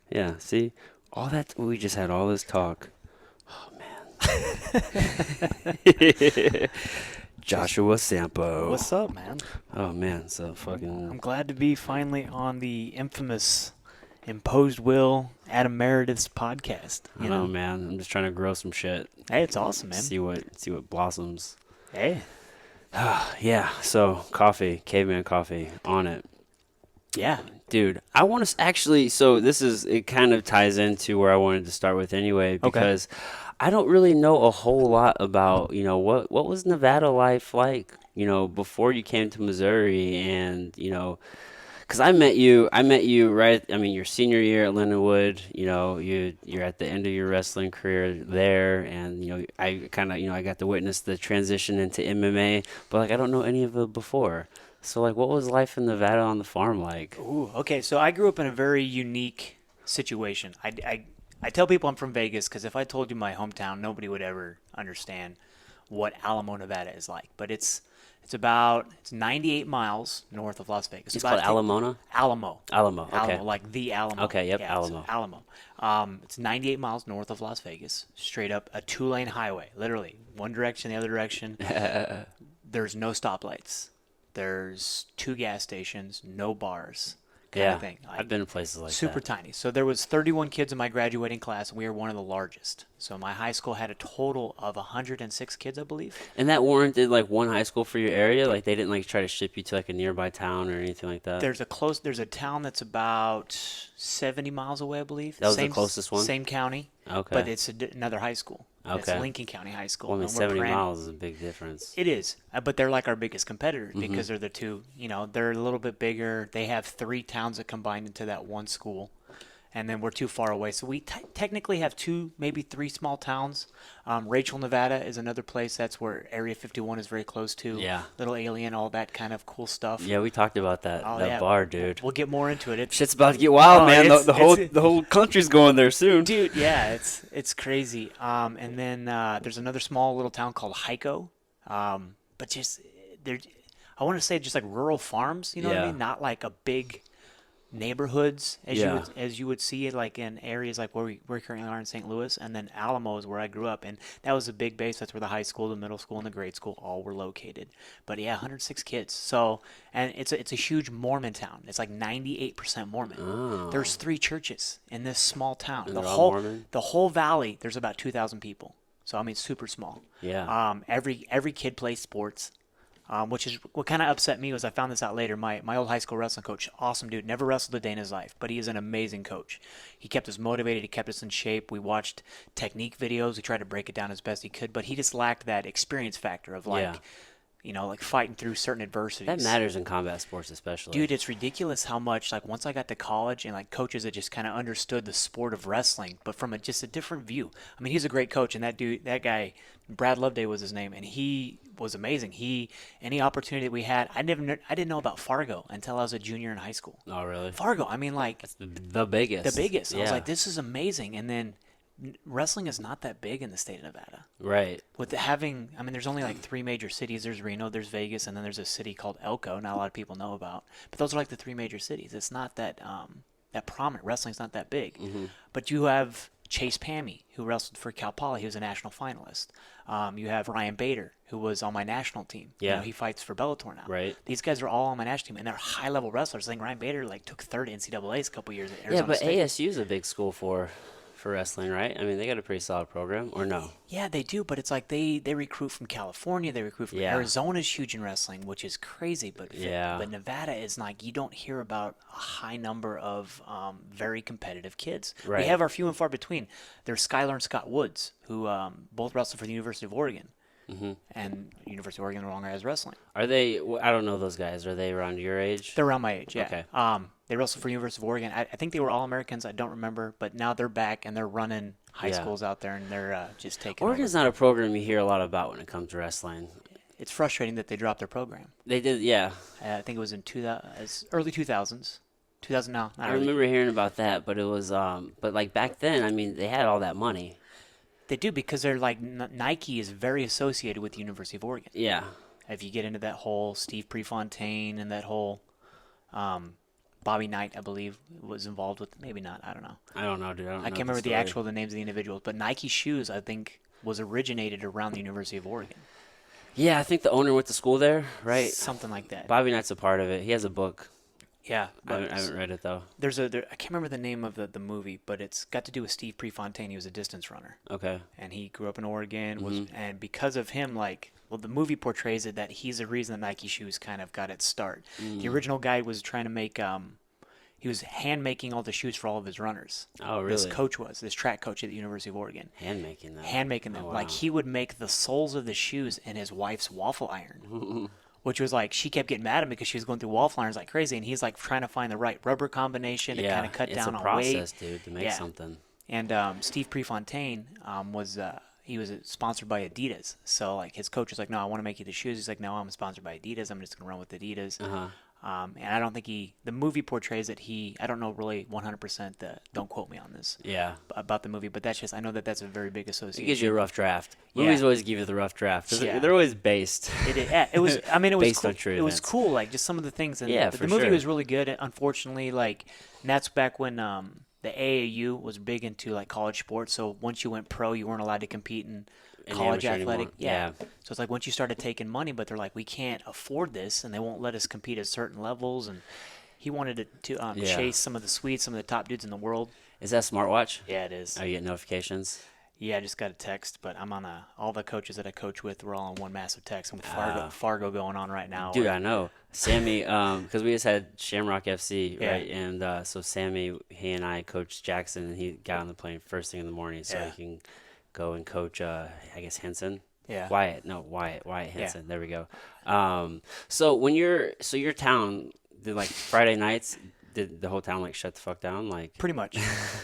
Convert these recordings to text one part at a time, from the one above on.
Yeah, see? All that, we just had all this talk. Oh, man. Just Joshua Sampo. what's up, man? Oh, man, so I'm fucking, glad to be finally on the infamous Imposed Will Adam Meredith's podcast. I know, man. I'm just trying to grow some shit. Hey, it's awesome, man. See what blossoms. Hey, Yeah, so coffee, caveman coffee, on it. yeah. Dude, I want to actually, so it kind of ties into where I wanted to start with anyway, Okay. because I don't really know a whole lot about, what was Nevada life like, before you came to Missouri and, because I met you right, I mean, your senior year at Lindenwood, you're at the end of your wrestling career there, and, I kind of, I got to witness the transition into MMA, but like, I don't know any of it before. So like, what was life in Nevada on the farm like? Ooh, okay. So I grew up in a very unique situation. I tell people I'm from Vegas because if I told you my hometown, nobody would ever understand what Alamo, Nevada is like. But it's 98 miles north of Las Vegas. It's About called Alamona? Alamo. Alamo, okay. Alamo, like the Alamo. Okay, yep, Yeah, it's Alamo. Alamo. It's 98 miles north of Las Vegas, straight up a two-lane highway, literally one direction, the other direction. There's no stoplights. There's two gas stations, no bars, kind of Yeah, thing. I've Like been to places like super that. tiny. So there was 31 kids in my graduating class, and we were one of the largest. So my high school had a total of 106 kids, I believe. And that warranted like one high school for your area? Like they didn't like try to ship you to like a nearby town or anything like that? There's a town that's about 70 miles away, I believe. That was the closest one? Same county, but Okay. it's another high school. It's Okay. Lincoln County High Well, I School, mean, and we're 70 brand. miles is a big difference. It is, but they're like our biggest competitors Mm-hmm. because they're the two. They're a little bit bigger. They have three towns that combined into that one school, and then we're too far away. So we technically have two, maybe three small towns. Rachel, Nevada is another place. That's where Area 51 is very close to. Yeah. Little Alien, all that kind of cool stuff. Yeah, we talked about that Oh that yeah, bar, we'll, dude. we'll get more into it. Shit's about to get wild, man. The, It's the whole the whole country's going there soon. dude, yeah, it's crazy. And then there's another small little town called Heiko, but just there, I want to say just like rural farms. You know what I Yeah. mean? Not like a big neighborhoods Yeah. as you would see it like in areas like where we currently are in St. Louis, and then Alamo is where I grew up, and that was a big base. That's where the high school, the middle school, and the grade school all were located. But yeah, 106 kids. So and it's a huge Mormon town. It's like 98% Mormon. Oh. There's three churches in this small town. And The they're all whole Mormon? the whole valley. There's about 2,000 people. So I mean, super small. Yeah. Every kid plays sports, which is what kind of upset me was I found this out later. My old high school wrestling coach, awesome dude, never wrestled a day in his life, but he is an amazing coach. He kept us motivated. He kept us in shape. We watched technique videos. We tried to break it down as best he could, but he just lacked that experience factor of like, Yeah. like fighting through certain That adversities. matters in combat sports especially. Dude, it's ridiculous how much like once I got to college and like coaches that just kind of understood the sport of wrestling, but from just a different view. I mean, he's a great coach, and that guy, Brad Loveday was his name, and he was amazing. Any opportunity that we had, I didn't know about Fargo until I was a junior in high school. Oh, really? Fargo, I mean, like The biggest. the biggest. I was Yeah. like, this is amazing, and then wrestling is not that big in the state of Nevada. Right. With having, I mean, there's only like three major cities. There's Reno, there's Vegas, and then there's a city called Elko. Not a lot of people know about, but those are like the three major cities. It's not that prominent. Wrestling's not that big, but you have Chase Pammy, who wrestled for Cal Poly. He was a national finalist. You have Ryan Bader, who was on my national team. Yeah. He fights for Bellator now. Right. These guys are all on my national team, and they're high-level wrestlers. I think Ryan Bader like took third at NCAA's a couple years at Yeah, Arizona but State. ASU is a big school for wrestling, right? I mean, they got a pretty solid program, or no? Yeah, they do, but it's like they recruit from California, they recruit from Yeah. Arizona's huge in wrestling, which is crazy. But Yeah. but Nevada is like you don't hear about a high number of very competitive kids. Right. We have our few and far between. There's Skylar and Scott Woods, who both wrestle for the University of Oregon, and University of Oregon no longer has wrestling. Are they? I don't know those guys. Are they around your age? They're around my age, yeah. Okay. They wrestled for University of Oregon. I think they were All Americans. I don't remember, but now they're back and they're running high Yeah. schools out there, and they're just taking Oregon's over. not a program you hear a lot about when it comes to wrestling. It's frustrating that they dropped their program. They did, yeah. I think it was in early 2000s. 2000, no, not I early. remember hearing about that, but it was, but like back then, I mean, they had all that money. They do because they're like Nike is very associated with the University of Oregon. Yeah. If you get into that whole Steve Prefontaine and that whole Bobby Knight, I believe, was involved with. Maybe not. I don't know. I don't know, dude. I don't I know can't remember the names of the individuals, but Nike shoes, I think, was originated around the University of Oregon. Yeah, I think the owner went to school there, right? Something like that. Bobby Knight's a part of it. He has a book. Yeah, I haven't read it though. I can't remember the name of the movie, but it's got to do with Steve Prefontaine. He was a distance runner. Okay. And he grew up in Oregon. And because of him, the movie portrays it that he's the reason that Nike shoes kind of got its start. The original guy was trying to make he was hand making all the shoes for all of his runners. Oh, really? This track coach at the University of Oregon. Hand making them. Hand making them. Oh, wow. Like he would make the soles of the shoes in his wife's waffle iron. Which was like, she kept getting mad at him because she was going through waffle irons like crazy, and he's like trying to find the right rubber combination to kind of cut down on weight. It's a process, dude, to make something. And Steve Prefontaine he was sponsored by Adidas. So like his coach was like, no, I want to make you the shoes. He's like, no, I'm sponsored by Adidas. I'm just gonna run with Adidas. And I don't think the movie portrays that I don't know really 100%, don't quote me on this. Yeah. About the movie, but I know that's a very big association. It gives you a rough draft. Movies always give you the rough draft. They're always based. It was, I mean, it was based cool. on true It was events. cool, like just some of the things. And Yeah, the movie was really good. Unfortunately, and that's back when the AAU was big into like college sports. So once you went pro, you weren't allowed to compete in college athletic. Yeah. So it's like once you started taking money, but they're like, we can't afford this, and they won't let us compete at certain levels. And he wanted to chase some of the Swedes, some of the top dudes in the world. Is that a smartwatch? Yeah, it is. Oh, you get notifications? Yeah, I just got a text, but I'm on all the coaches that I coach with, we're all on one massive text. I'm with Fargo going on right now. Dude, I know. Sammy, because we just had Shamrock FC, right? And so Sammy, he and I coached Jackson, and he got on the plane first thing in the morning so he can go and coach, I guess, Henson. Yeah. Wyatt Henson. Yeah. There we go. So your town, did like Friday nights, did the whole town like shut the fuck down? Like pretty much.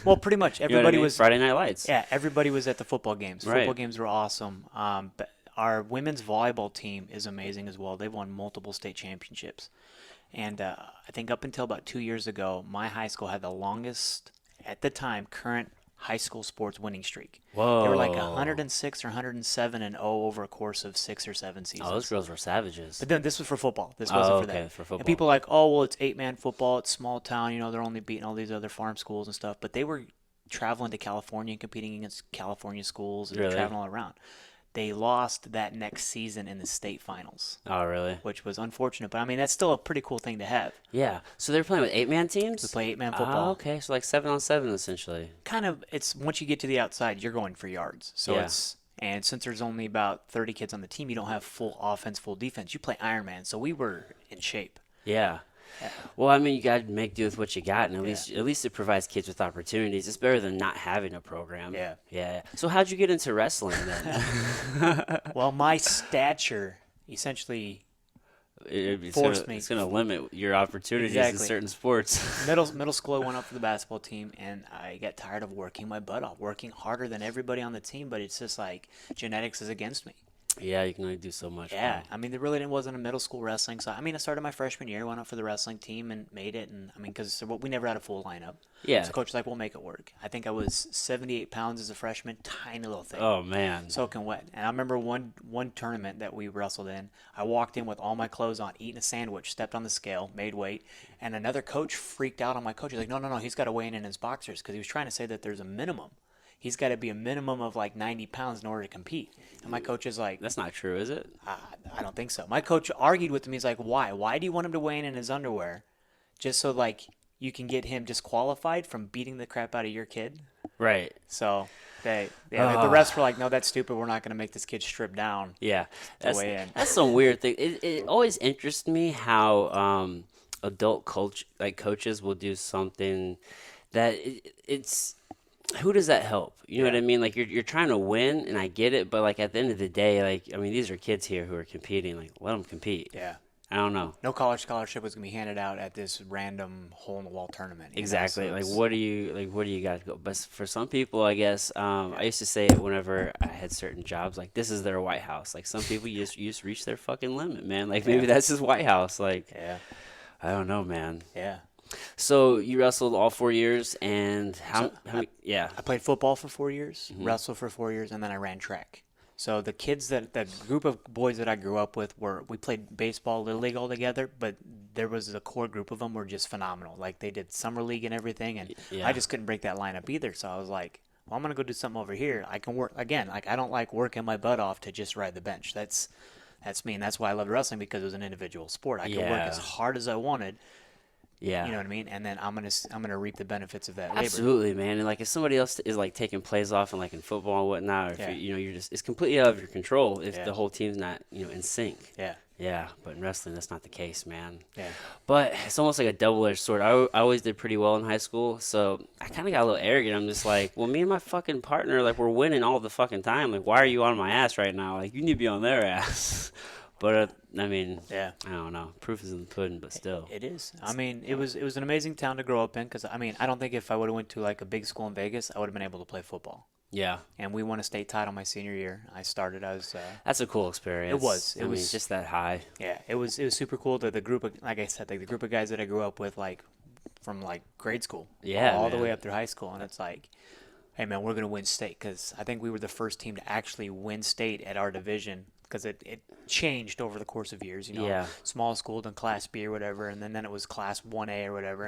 Well, pretty much everybody you know what I mean? was Friday Night Lights. Yeah, everybody was at the football games. Right. Football games were awesome. But our women's volleyball team is amazing as well. They've won multiple state championships. And I think up until about 2 years ago, my high school had the longest, at the time, current high school sports winning streak. Whoa. They were like 106 or 107 and 0 over a course of 6 or 7 seasons. Oh, those girls were savages. But then this was for football. This wasn't for that. For football. And people are like, oh, well, it's 8-man football. It's small town. They're only beating all these other farm schools and stuff. But they were traveling to California and competing against California schools and traveling all around. They lost that next season in the state finals. Oh, really? Which was unfortunate. But, I mean, that's still a pretty cool thing to have. Yeah. So they're playing with 8-man teams? To play 8-man football. Oh, okay. So like 7-on-7 essentially. Kind of, it's once you get to the outside, you're going for yards. So and since there's only about 30 kids on the team, you don't have full offense, full defense. You play Ironman. So we were in shape. Yeah. Well, I mean, you got to make do with what you got, and at least it provides kids with opportunities. It's better than not having a program. Yeah. So how'd you get into wrestling then? Well, my stature essentially forced me. It's going to limit your opportunities in certain sports. Middle school, I went up for the basketball team, and I got tired of working my butt off, working harder than everybody on the team, but it's just like genetics is against me. Yeah, you can only do so much. Yeah, I mean, there really wasn't a middle school wrestling. So, I mean, I started my freshman year, went up for the wrestling team and made it. And, I mean, because we never had a full lineup. Yeah. So, coach was like, we'll make it work. I think I was 78 pounds as a freshman, tiny little thing. Oh, man. Soaking wet. And I remember one tournament that we wrestled in, I walked in with all my clothes on, eating a sandwich, stepped on the scale, made weight. And another coach freaked out on my coach. He's like, no, he's got to weigh in his boxers because he was trying to say that there's a minimum. He's got to be a minimum of like 90 pounds in order to compete. And my coach is like... That's not true, is it? I don't think so. My coach argued with me. He's like, why? Why do you want him to weigh in his underwear? Just so like you can get him disqualified from beating the crap out of your kid? Right. So the refs were like, no, that's stupid. We're not going to make this kid strip down. Yeah. Weigh in. That's some weird thing. It always interests me how adult coaches will do something that it's... Who does that help? You know what I mean? Like you're trying to win, and I get it, but like at the end of the day, like I mean, these are kids here who are competing. Like let them compete. Yeah. I don't know. No college scholarship was gonna be handed out at this random hole in the wall tournament. Exactly. So what do you got to go? But for some people, I guess I used to say it whenever I had certain jobs. Like this is their White House. Like some people you just reach their fucking limit, man. Like maybe that's his White House. Like I don't know, man. Yeah. So you wrestled all 4 years, and how many? Yeah. I played football for 4 years, wrestled for 4 years, and then I ran track. So the kids the group of boys that I grew up with we played baseball, little league all together, but there was a core group of them were just phenomenal. Like they did summer league and everything, and Yeah. I just couldn't break that lineup either. So I was like, well, I'm gonna go do something over here. I can work again. Like I don't like working my butt off to just ride the bench. That's me, and that's why I loved wrestling because it was an individual sport. I could work Yeah. as hard as I wanted. Yeah. You know what I mean? And then I'm gonna reap the benefits of that labor. Absolutely, man. And like if somebody else is like taking plays off and like in football and whatnot, or if Yeah. you're just it's completely out of your control if Yeah. the whole team's not in sync. Yeah. Yeah, but in wrestling that's not the case, man. Yeah. But it's almost like a double-edged sword. I always did pretty well in high school, so I kind of got a little arrogant. I'm just like, well, me and my fucking partner, like we're winning all the fucking time. Like, why are you on my ass right now? Like, you need to be on their ass. But I mean, Yeah. I don't know. Proof is in the pudding, but still. It is. I mean, it was an amazing town to grow up in because I mean, I don't think if I would have went to like a big school in Vegas, I would have been able to play football. Yeah. And we won a state title my senior year. I was That's a cool experience. It was. I mean, just that high. yeah, it was super cool. The group of, like I said, like the group of guys that I grew up with, like from like grade school, Yeah, all the man. way up through high school, and it's like, hey man, we're gonna win state because I think we were the first team to actually win state at our division because it changed over the course of years. Yeah. Small school, then Class B or whatever, and then it was Class 1A or whatever,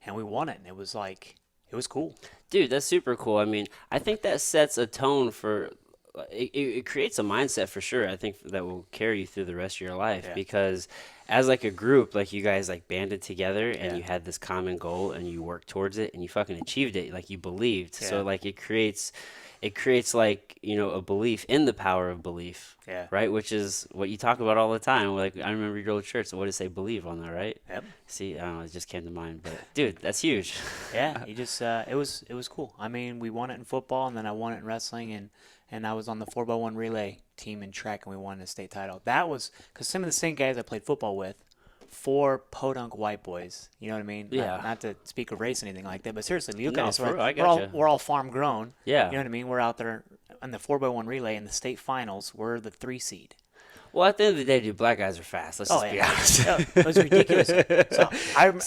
and we won it, and it was like it was cool. Dude, that's super cool. I mean, I think that sets a tone for it creates a mindset for sure. I think that will carry you through the rest of your life Yeah. because as like a group, like you guys like banded together and Yeah. you had this common goal and you worked towards it and you fucking achieved it. Like you believed. So Yeah. like it creates like, a belief in the power of belief. Yeah. Right? Which is what you talk about all the time. Like I remember your old church. So what did it say? Believe on that, right? Yep. See, I don't know, it just came to mind. But dude, that's huge. Yeah, you just it was cool. I mean, we won it in football, and then I won it in wrestling, and I was on the 4x1 relay team in track, and we won the state title. That was because some of the same guys I played football with, 4 podunk white boys. You know what I mean? Yeah. Not to speak of race or anything like that, but seriously, you look No, at us. for real, I We're gotcha. we're all farm grown. Yeah. You know what I mean? We're out there in the 4x1 relay in the state finals. We're the 3 seed. Well, at the end of the day, dude, black guys are fast. Let's just be honest. Yeah, it was ridiculous.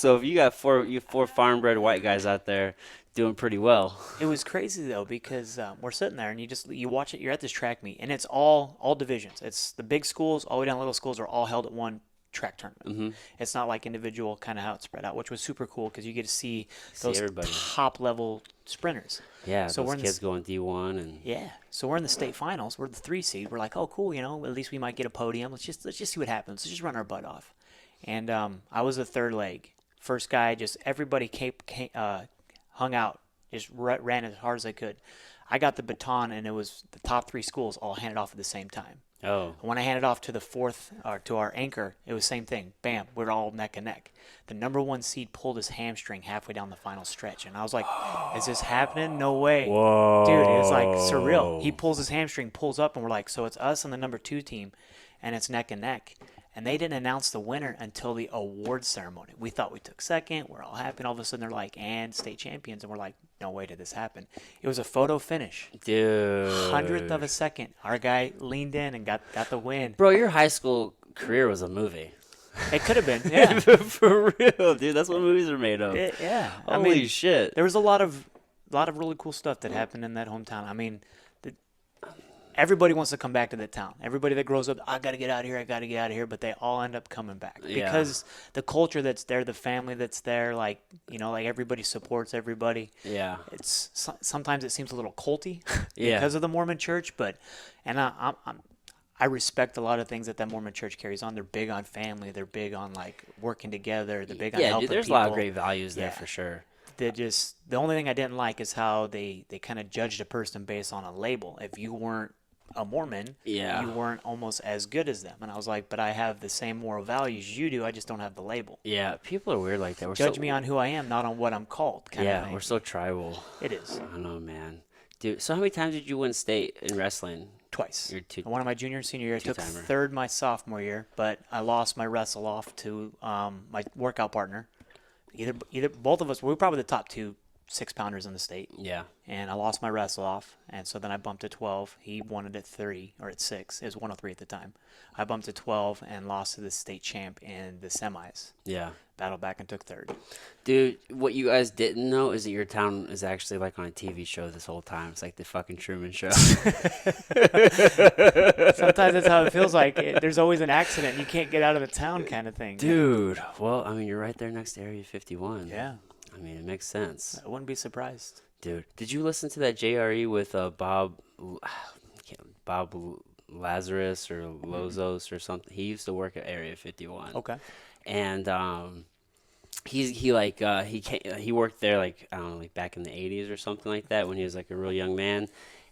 So if you got four farm-bred white guys out there doing pretty well. It was crazy though because we're sitting there and you watch it. You're at this track meet and it's all divisions. It's the big schools all the way down to little schools are all held at one track tournament. Mm-hmm. It's not like individual kind of how it's spread out, which was super cool because you get to see those everybody. top level sprinters. Yeah, So those we're in kids this- going D1 and Yeah, so we're in the state finals. We're the 3 seed. We're like, oh cool, at least we might get a podium. Let's just see what happens. Let's just run our butt off. And I was the third leg. First guy, just everybody hung out, just ran as hard as they could. I got the baton, and it was the top 3 schools all handed off at the same time. oh, When I handed off to the fourth, or to our anchor, it was same thing. Bam, we're all neck and neck. The number 1 seed pulled his hamstring halfway down the final stretch, and I was like, "Is this happening? No way, whoa, dude!" It was like surreal. He pulls his hamstring, pulls up, and we're like, "So it's us and the number 2 team, and it's neck and neck." And they didn't announce the winner until the award ceremony. We thought we took second. We're all happy. And all of a sudden, they're like, "And state champions," and we're like, "No way did this happen." It was a photo finish. dude, 100th of a second. Our guy leaned in and got the win. Bro, your high school career was a movie. It could have been, yeah. For real, dude. That's what movies are made of. Yeah. Holy shit. There was a lot of really cool stuff that happened in that hometown. I mean, everybody wants to come back to that town. Everybody that grows up, I got to get out of here, I got to get out of here, but they all end up coming back Yeah. because the culture that's there, the family that's there, like everybody supports everybody. Yeah. It's sometimes it seems a little culty Yeah. because of the Mormon Church, but I respect a lot of things that Mormon Church carries on. They're big on family. They're big on like working together. They're big on Yeah, helping dude, there's people. a lot of great values there Yeah. for sure. The only thing I didn't like is how they kind of judged a person based on a label. If you weren't a Mormon, Yeah. you weren't almost as good as them. And I was like, but I have the same moral values you do. I just don't have the label. Yeah, people are weird like that. Judge me on who I am, not on what I'm called. Kind of Yeah, thing. we're so tribal. It is. I don't know, man. Dude, so how many times did you win state in wrestling? Twice. You're two- One of my junior and senior year. I took two-timer. third my sophomore year, but I lost my wrestle off to my workout partner. Either both of us, we were probably the top 2 6-pounders in the state. Yeah. And I lost my wrestle off, and so then I bumped to 12. He won it at 30 or at 6. It was 103 at the time. I bumped to 12 and lost to the state champ in the semis. Yeah. Battled back and took third. Dude, what you guys didn't know is that your town is actually like on a TV show this whole time. It's like the fucking Truman Show. Sometimes that's how it feels like. There's always an accident. You can't get out of the town kind of thing. Dude, well, I mean, you're right there next to Area 51. Yeah. I mean, it makes sense. I wouldn't be surprised. Dude, did you listen to that JRE with Bob Lazarus or Lozos or something? He used to work at Area 51. Okay. And he worked there like I don't know, like back in the 80s or something like that when he was like a real young man.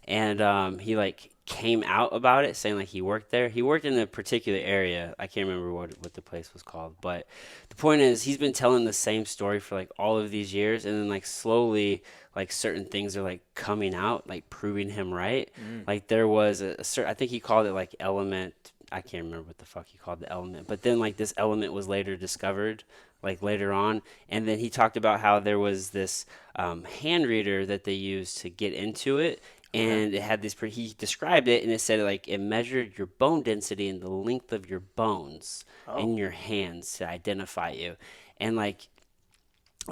And he like came out about it saying like he worked there. He worked in a particular area. I can't remember what the place was called, but the point is he's been telling the same story for like all of these years, and then like slowly like certain things are like coming out, like proving him right. Like there was a certain, I think he called it like element. I can't remember what the fuck he called the element, but then like this element was later discovered like later on, and then he talked about how there was this hand reader that they used to get into it. And it had this, he described it, and it said like it measured your bone density and the length of your bones in your hands to identify you. And like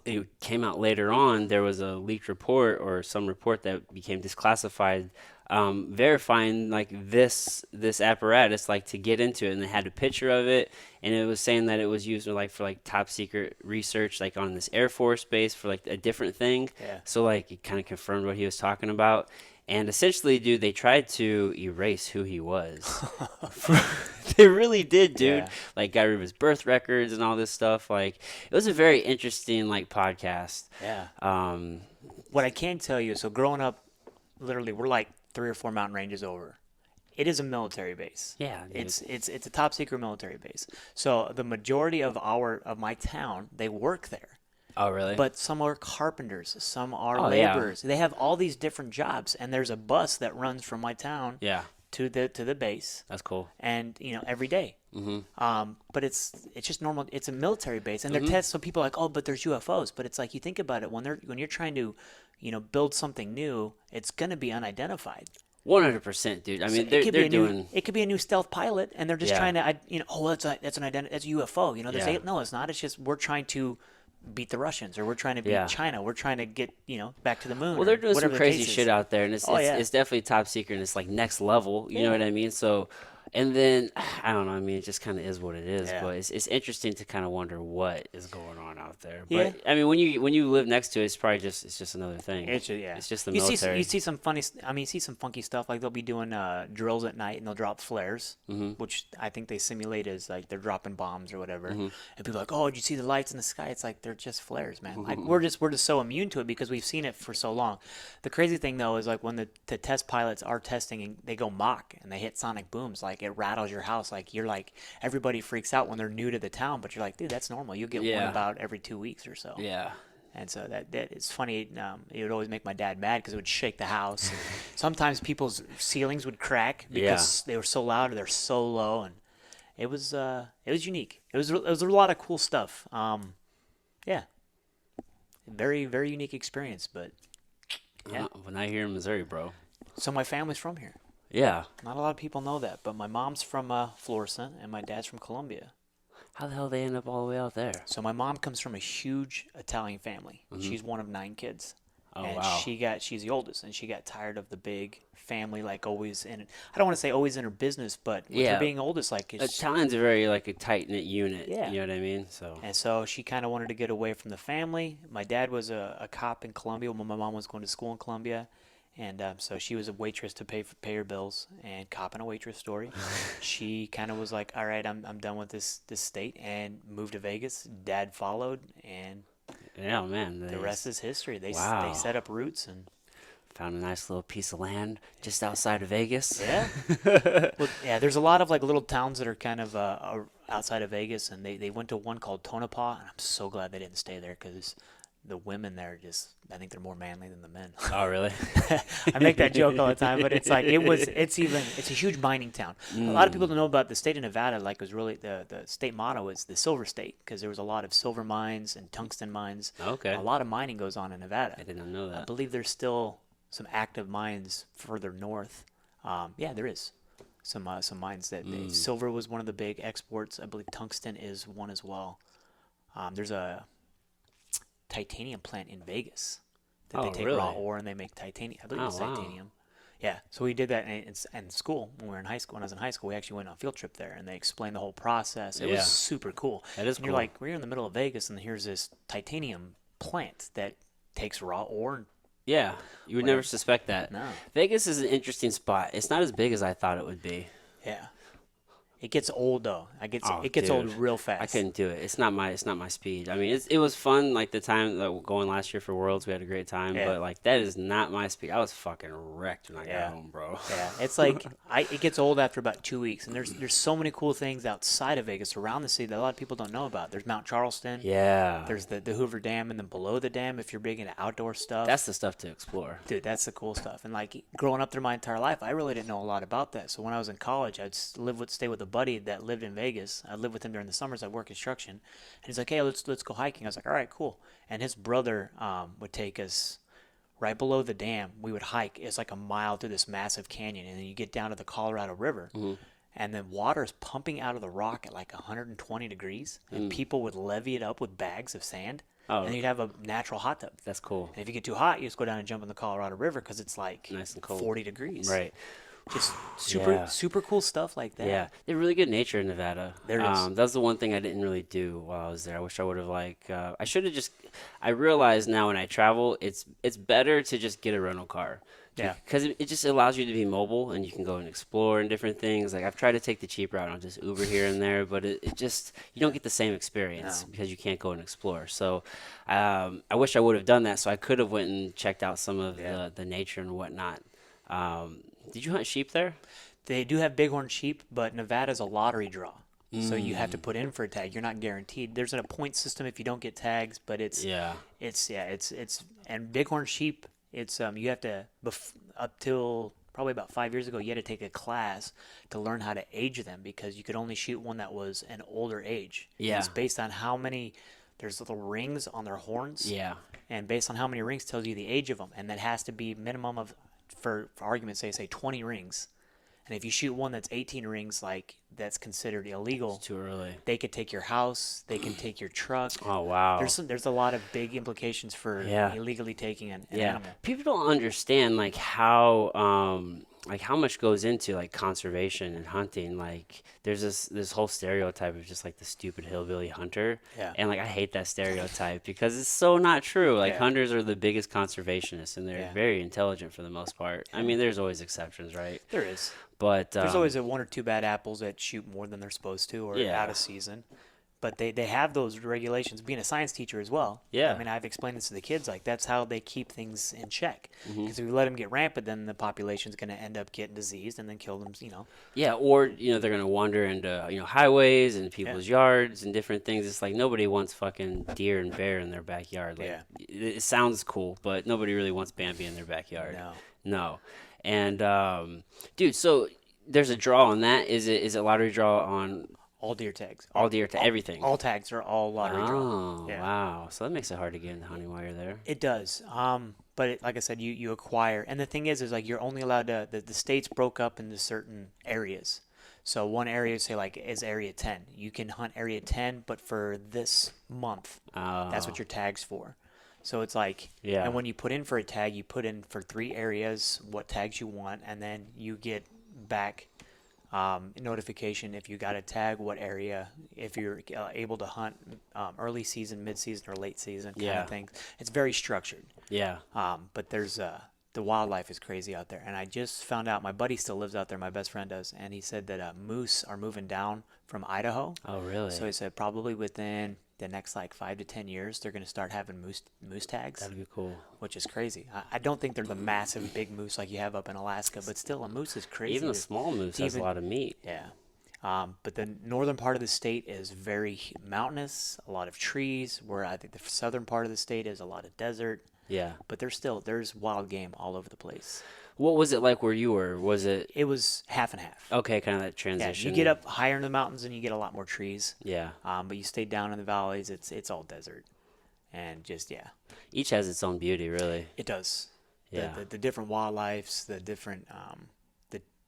it came out later on, there was a leaked report or some report that became disclassified, verifying like this apparatus like to get into it, and they had a picture of it, and it was saying that it was used like for like top secret research like on this Air Force base for like a different thing. Yeah. So like it kind of confirmed what he was talking about. And essentially, dude, they tried to erase who he was. They really did, dude. Yeah. Like, got rid of his birth records and all this stuff. Like, it was a very interesting, like, podcast. Yeah. What I can tell you, so growing up, literally, we're like 3 or 4 mountain ranges over. It is a military base. Yeah, dude. It's a top secret military base. So the majority of my town, they work there. Oh, really? But some are carpenters, some are yeah. laborers. They have all these different jobs, and there's a bus that runs from my town Yeah, to the base, that's cool. and every day. But it's just normal. It's a military base, and they're tests. So people are like, oh, but there's UFOs. But it's like you think about it when you're trying to, build something new, it's gonna be unidentified. 100%, dude. I mean, So they're doing. it could be a new stealth pilot, and they're just Yeah. trying to, that's a UFO. They're Yeah. saying no, it's not. It's just we're trying to beat the Russians, or we're trying to beat Yeah. China. We're trying to get back to the moon. Well, they're or doing some whatever the crazy case is. shit out there, and it's Oh, yeah. it's definitely top secret, and it's like next level. You know Yeah. what I mean? So, and then I don't know. I mean, it just kind of is what it is. Yeah. But it's interesting to kind of wonder what is going on out there. But Yeah. I mean, when you live next to it, it's probably just another thing. It's just, yeah. It's just the you military. you see some funny. You see some funky stuff. Like they'll be doing drills at night, and they'll drop flares, which I think they simulate as like they're dropping bombs or whatever. And people are like, oh, did you see the lights in the sky? It's like they're just flares, man. Like we're just so immune to it because we've seen it for so long. The crazy thing though is like when the test pilots are testing and they go mock and they hit sonic booms, like it rattles your house. Like you're like everybody freaks out when they're new to the town, but you're like, dude, that's normal. You'll get one Yeah. about every 2 weeks or so. Yeah. And so that it's funny. It would always make my dad mad because it would shake the house. Sometimes people's ceilings would crack because they were so loud or they're so low, and it was unique. It was a lot of cool stuff. Yeah, very very unique experience. But yeah, When I hear in Missouri, bro. so my family's from here. Yeah. Not a lot of people know that, but my mom's from Florissant and my dad's from Columbia. How the hell they end up all the way out there? So my mom comes from a huge Italian family. She's one of 9 kids. Oh, and wow. she's the oldest, and she got tired of the big family, like always in. I don't want to say always in her business, but with her being oldest, like Italians are very like a tight knit unit. Yeah. You know what I mean? So. and so she kind of wanted to get away from the family. My dad was a cop in Columbia when my mom was going to school in Columbia. And so she was a waitress to pay her bills, and cop in a waitress story. She kind of was like, all right, I'm done with this state, and moved to Vegas. Dad followed, and Yeah, man. the rest is history. They Wow. set up roots and Found a nice little piece of land just outside of Vegas. yeah. Well, yeah, there's a lot of like little towns that are kind of outside of Vegas, and they went to one called Tonopah, and I'm so glad they didn't stay there because the women there just, I think they're more manly than the men. Oh, really? I make that joke all the time, but it's like it's a huge mining town. A lot of people don't know about the state of Nevada. Like, it was really the state motto is the Silver State, because there was a lot of silver mines and tungsten mines. Okay. A lot of mining goes on in Nevada. I did not know I that. believe there's still some active mines further north. Yeah, there is some mines that silver was one of the big exports. I believe tungsten is one as well. There's a titanium plant in Vegas that they Oh, take really? raw ore and they make titanium. I believe Oh, it's wow. titanium. Yeah, so we did that in school when we were in high school. When I was in high school, we actually went on a field trip there, and they explained the whole process. It Yeah. was super cool. That is And you're cool. like, we're in the middle of Vegas, and here's this titanium plant that takes raw ore. And Yeah, you would never suspect that. No. Vegas is an interesting spot. It's not as big as I thought it would be. yeah, it gets old though. Oh, It gets old dude. real fast. I couldn't do it. It's not my speed. I mean, it was fun. Like the time that going last year for Worlds, we had a great time. Yeah. But like that is not my speed. I was fucking wrecked when I Yeah. got home, bro. Yeah, it's like it gets old after about 2 weeks, and there's so many cool things outside of Vegas around the city that a lot of people don't know about. There's Mount Charleston. Yeah. There's the Hoover Dam, and then below the dam, if you're big into outdoor stuff, That's the stuff to explore. dude, that's the cool stuff. And like growing up there my entire life, I really didn't know a lot about that. So when I was in college, I'd stay with a buddy that lived in Vegas. I'd live with him during the summers. I'd work construction, and he's like, "Hey, let's go hiking." I was like, "All right, cool." And his brother would take us right below the dam. We would hike. It's like a mile through this massive canyon, and then you get down to the Colorado River. And then water is pumping out of the rock at like 120 degrees, and people would levy it up with bags of sand, Oh. and you'd have a natural hot tub. That's cool. And if you get too hot, you just go down and jump in the Colorado River because it's like Nice and cold. 40 degrees. Right. Just Yeah. super cool stuff like that. Yeah, they have really good nature in Nevada. There is. That was the one thing I didn't really do while I was there. I wish I would have I should have just. I realize now when I travel, it's better to just get a rental car. Yeah. Because it just allows you to be mobile and you can go and explore and different things. Like I've tried to take the cheap route and just Uber here and there, but it just you don't get the same experience No. because you can't go and explore. So I wish I would have done that so I could have went and checked out some of the nature and whatnot. Did you hunt sheep there? They do have bighorn sheep, but Nevada's a lottery draw. So you have to put in for a tag. You're not guaranteed. There's a point system if you don't get tags, but it's and bighorn sheep. It's you have to up till probably about 5 years ago. You had to take a class to learn how to age them because you could only shoot one that was an older age. And Yeah. it's based on how many. There's little rings on their horns. Yeah. And based on how many rings tells you the age of them, and that has to be minimum of, for argument's sake, say 20 rings. And if you shoot one that's 18 rings, like that's considered illegal. It's too early. They could take your house. They can take your truck. Oh wow. There's a lot of big implications for Yeah. illegally taking an Yeah. animal. People don't understand how much goes into like conservation and hunting. Like there's this whole stereotype of just like the stupid hillbilly hunter. Yeah. And like I hate that stereotype because it's so not true. Like Yeah. hunters are the biggest conservationists and they're Yeah. very intelligent for the most part. I mean, there's always exceptions, right? There is. But There's always one or two bad apples that shoot more than they're supposed to or Yeah. out of season. But they have those regulations. Being a science teacher as well. Yeah. I mean, I've explained this to the kids. Like, that's how they keep things in check. Mm-hmm. Because if we let them get rampant, then the population's going to end up getting diseased and then kill them, Yeah, or they're gonna wander into highways and people's yards and different things. It's like nobody wants fucking deer and bear in their backyard. Like, Yeah. it sounds cool, but nobody really wants Bambi in their backyard. No. And dude, so there's a draw on that. Is it lottery draw on All deer tags. all deer to everything? All tags are all lottery draw. Oh, Yeah. wow. So that makes it hard to get into hunting while you're there. It does. But like I said, you acquire. And the thing is like you're only allowed to, the states broke up into certain areas. So one area, say like is area 10. You can hunt area 10, but for this month, that's what your tag's for. So it's like, Yeah. and when you put in for a tag, you put in for 3 areas what tags you want, and then you get back notification if you got a tag, what area, if you're able to hunt early season, mid season, or late season kind Yeah. of thing. It's very structured. Yeah. But there's the wildlife is crazy out there, and I just found out my buddy still lives out there. My best friend does, and he said that moose are moving down from Idaho. Oh, really? So he said probably within the next like 5 to 10 years they're going to start having moose tags, That'd be cool. which is crazy. I don't think they're the massive big moose like you have up in Alaska, but still a moose is crazy. Even a small moose has a lot of meat. Yeah. But the northern part of the state is very mountainous, a lot of trees, where I think the southern part of the state is a lot of desert. Yeah. But there's wild game all over the place. What was it like where you were? Was it It was half and half. okay, kind of that Yeah, you transition? get up higher in the mountains and you get a lot more trees. Yeah. But you stay down in the valleys, it's all desert. And just, yeah, Each has its own beauty, really. it does. Yeah. The different wildlife, the different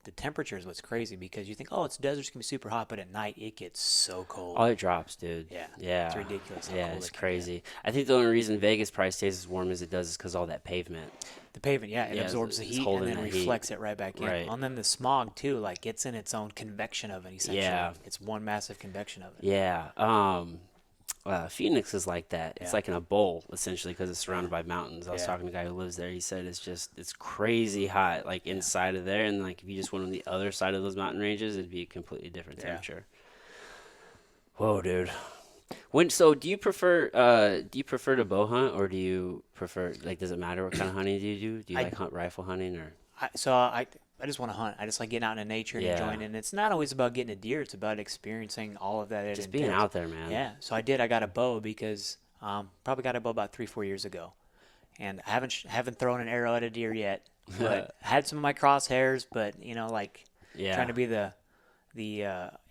the temperature is what's crazy because you think, oh, it's desert's gonna be super hot, but at night it gets so cold. Oh, it drops, dude. Yeah, Yeah. it's ridiculous how Yeah, cold it's it can get. crazy. I think the only reason Vegas probably stays as warm as it does is because all that pavement. The pavement, yeah, it Yeah, absorbs the it's heat and holding then that heat. reflects it right back in. Right. And then the smog too, like gets in its own convection oven essentially. Yeah. It's one massive convection oven. Yeah. Phoenix is like that. It's Yeah. like in a bowl essentially because it's surrounded by mountains. I was Yeah. talking to a guy who lives there. He said it's crazy hot like inside of there, and like if you just went on the other side of those mountain ranges, it'd be a completely different Yeah. temperature. Whoa, dude. Do you prefer to bow hunt or do you prefer like does it matter what kind of hunting do you do? Do you I- like hunt rifle hunting or I just want to hunt. I just like getting out in nature and Yeah. enjoying it. And it's not always about getting a deer. It's about experiencing all of that. It just being entails. out there, man? Yeah. So I got a bow because probably got a bow about 3-4 years ago, and I haven't thrown an arrow at a deer yet. But I had some of my crosshairs, but like Yeah. trying to be the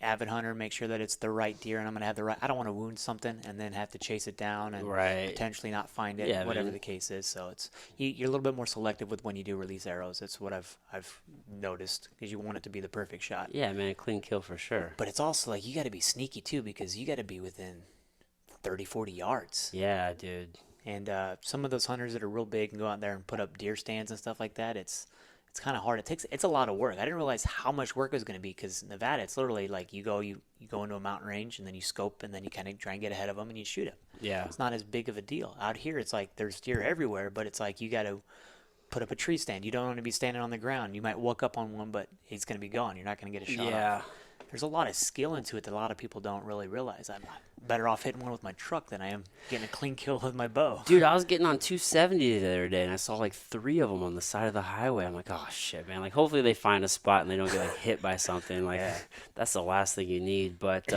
avid hunter, make sure that it's the right deer, and I'm gonna have the right. I don't want to wound something and then have to chase it down and Right. potentially not find it, Yeah, whatever man. the case is. So you're a little bit more selective with when you do release arrows. That's what I've noticed because you want it to be the perfect shot. Yeah, man, clean kill for sure. But it's also like you got to be sneaky too because you got to be within 30, 40 yards. Yeah, dude. And some of those hunters that are real big and go out there and put up deer stands and stuff like that, it's kind of hard. It's a lot of work. I didn't realize how much work it was going to be because Nevada, it's literally like you go into a mountain range and then you scope and then you kind of try and get ahead of them and you shoot them. Yeah. It's not as big of a deal. Out here, it's like there's deer everywhere, but it's like you got to put up a tree stand. You don't want to be standing on the ground. You might walk up on one, but he's going to be gone. You're not going to get a shot Yeah. off. There's a lot of skill into it that a lot of people don't really realize. I'm better off hitting one with my truck than I am getting a clean kill with my bow. Dude, I was getting on 270 the other day, and I saw like 3 of them on the side of the highway. I'm like, oh shit, man! Like, hopefully they find a spot and they don't get like hit by something. Like, Yeah. that's the last thing you need. But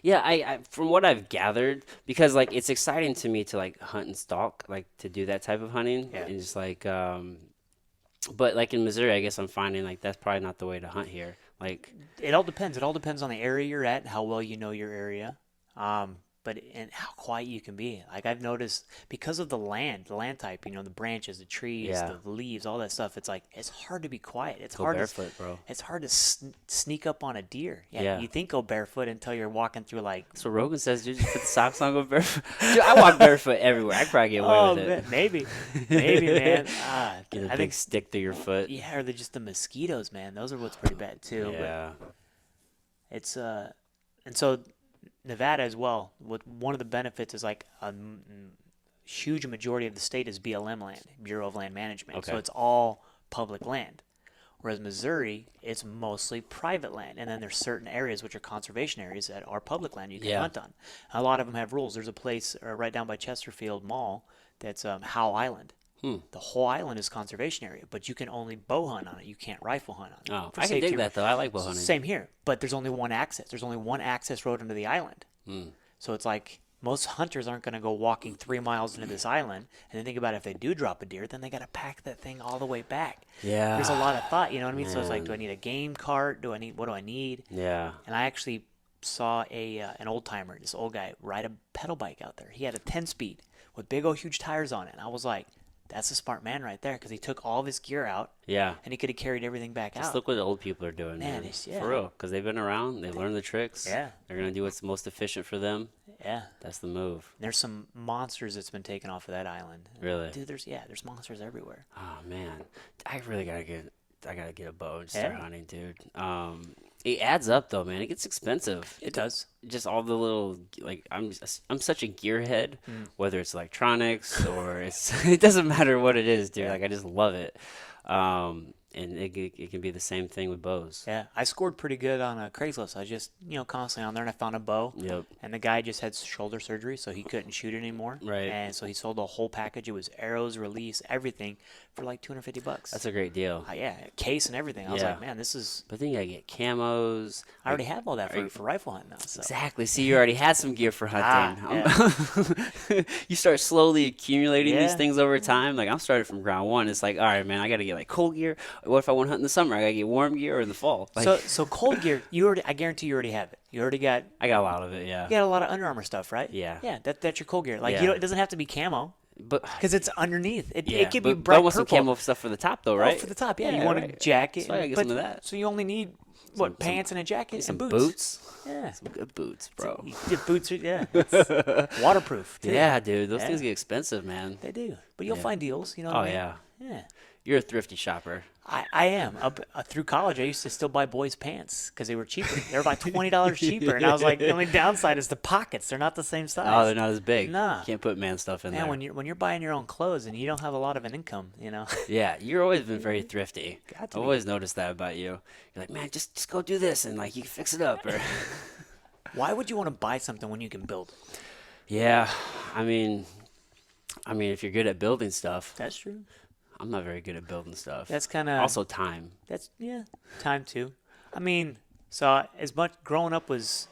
yeah, I from what I've gathered, because like it's exciting to me to like hunt and stalk, like to do that type of hunting, Yeah. and just like, but like in Missouri, I guess I'm finding like that's probably not the way to hunt here. Like, It all depends. It all depends on the area you're at and how well you know your area. And how quiet you can be. Like I've noticed because of the land type, the branches, the trees, Yeah. the leaves, all that stuff. It's like it's hard to be quiet. It's go hard barefoot, bro. It's hard to sneak up on a deer. Yeah. You think go barefoot until you're walking through like. That's what Rogan says, dude. Just put the socks on, go barefoot. Dude, I walk barefoot everywhere. I probably get away Oh, with it. man, maybe, man. Get a I big think stick through your foot. yeah, or just the mosquitoes, man. Those are what's pretty bad too. Yeah. But it's and so Nevada as well. One of the benefits is like a huge majority of the state is BLM land, Bureau of Land Management. So Okay. it's all public land. Whereas Missouri, it's mostly private land, and then there's certain areas which are conservation areas that are public land you can Yeah. hunt on. A lot of them have rules. There's a place right down by Chesterfield Mall that's Howe Island. The whole island is conservation area, but you can only bow hunt on it. You can't rifle hunt on it. Oh, For I can safety dig that though. I like bow hunting. Same here, but there's only one access. There's only one access road into the island. So it's like most hunters aren't going to go walking 3 miles into this island and then think about if they do drop a deer, then they got to pack that thing all the way back. Yeah. There's a lot of thought, you know what I mean? So it's like, Man. do I need a game cart? What do I need? Yeah. And I actually saw an old timer, this old guy, ride a pedal bike out there. He had a 10-speed with big old huge tires on it. And I was like, that's a smart man right there because he took all of his gear out Yeah. and he could have carried everything back Just out. look what the old people are doing, Man, man. it's- yeah. For real. Because they've been around. They've learned the tricks. Yeah. They're going to do what's most efficient for them. Yeah. That's the move. There's some monsters that's been taken off of that island. Really? Dude, there's monsters everywhere. Oh, man. I really got to get a bow and start Yeah. hunting, dude. It adds up, though, man. It gets expensive. It does. Just all the little, like, I'm such a gearhead, whether it's electronics or it doesn't matter what it is, dude. Yeah. Like, I just love it. and it can be the same thing with bows. Yeah, I scored pretty good on Craigslist. I was just, constantly on there, and I found a bow. Yep. And the guy just had shoulder surgery, so he couldn't shoot anymore. Right. And so he sold the whole package. It was arrows, release, everything for like $250. That's a great deal. Yeah, case and everything. I was like, man, this is. But then you gotta get camos. I already have all that for rifle hunting now. So. Exactly. See, you already had some gear for hunting. Yeah. You start slowly accumulating these Yeah. things over time. Like I'm started from ground one. It's like, all right, man, I gotta get like cold gear. What if I want to hunt in the summer? I gotta get warm gear or in the fall. Like, So cold gear, I guarantee you already have it. You already got. I got a lot of it. Yeah. You got a lot of Under Armour stuff, right? Yeah. Yeah, that's your cold gear. Like Yeah. it doesn't have to be camo. But Because it's underneath. It could be but bright I want some purple. camo stuff for the top though, Oh, right? for the top, yeah. Yeah, You want a right. jacket. So I gotta get some of that. So you only need, pants and a jacket Some and boots. Yeah. Some good boots, bro. Your boots are, it's waterproof, too. Yeah, dude. Those Yeah. things get expensive, man. They do. But you'll Yeah. find deals, you know what Oh I mean? yeah. Yeah. You're a thrifty shopper. I am. Through college, I used to still buy boys' pants because they were cheaper. They were about $20 cheaper. And I was like, the only downside is the pockets. They're not the same size. Oh, they're not as big. Nah. Can't put man stuff in Man, there. when you're buying your own clothes and you don't have a lot of an income, Yeah, you're always been very thrifty. Got I've to be. always noticed that about you. You're like, man, just go do this and like you can fix it up. Or Why would you want to buy something when you can build it? yeah, I mean, if you're good at building stuff, That's true. I'm not very good at building stuff. That's kind of Also time. That's time too. I mean, so as much growing up was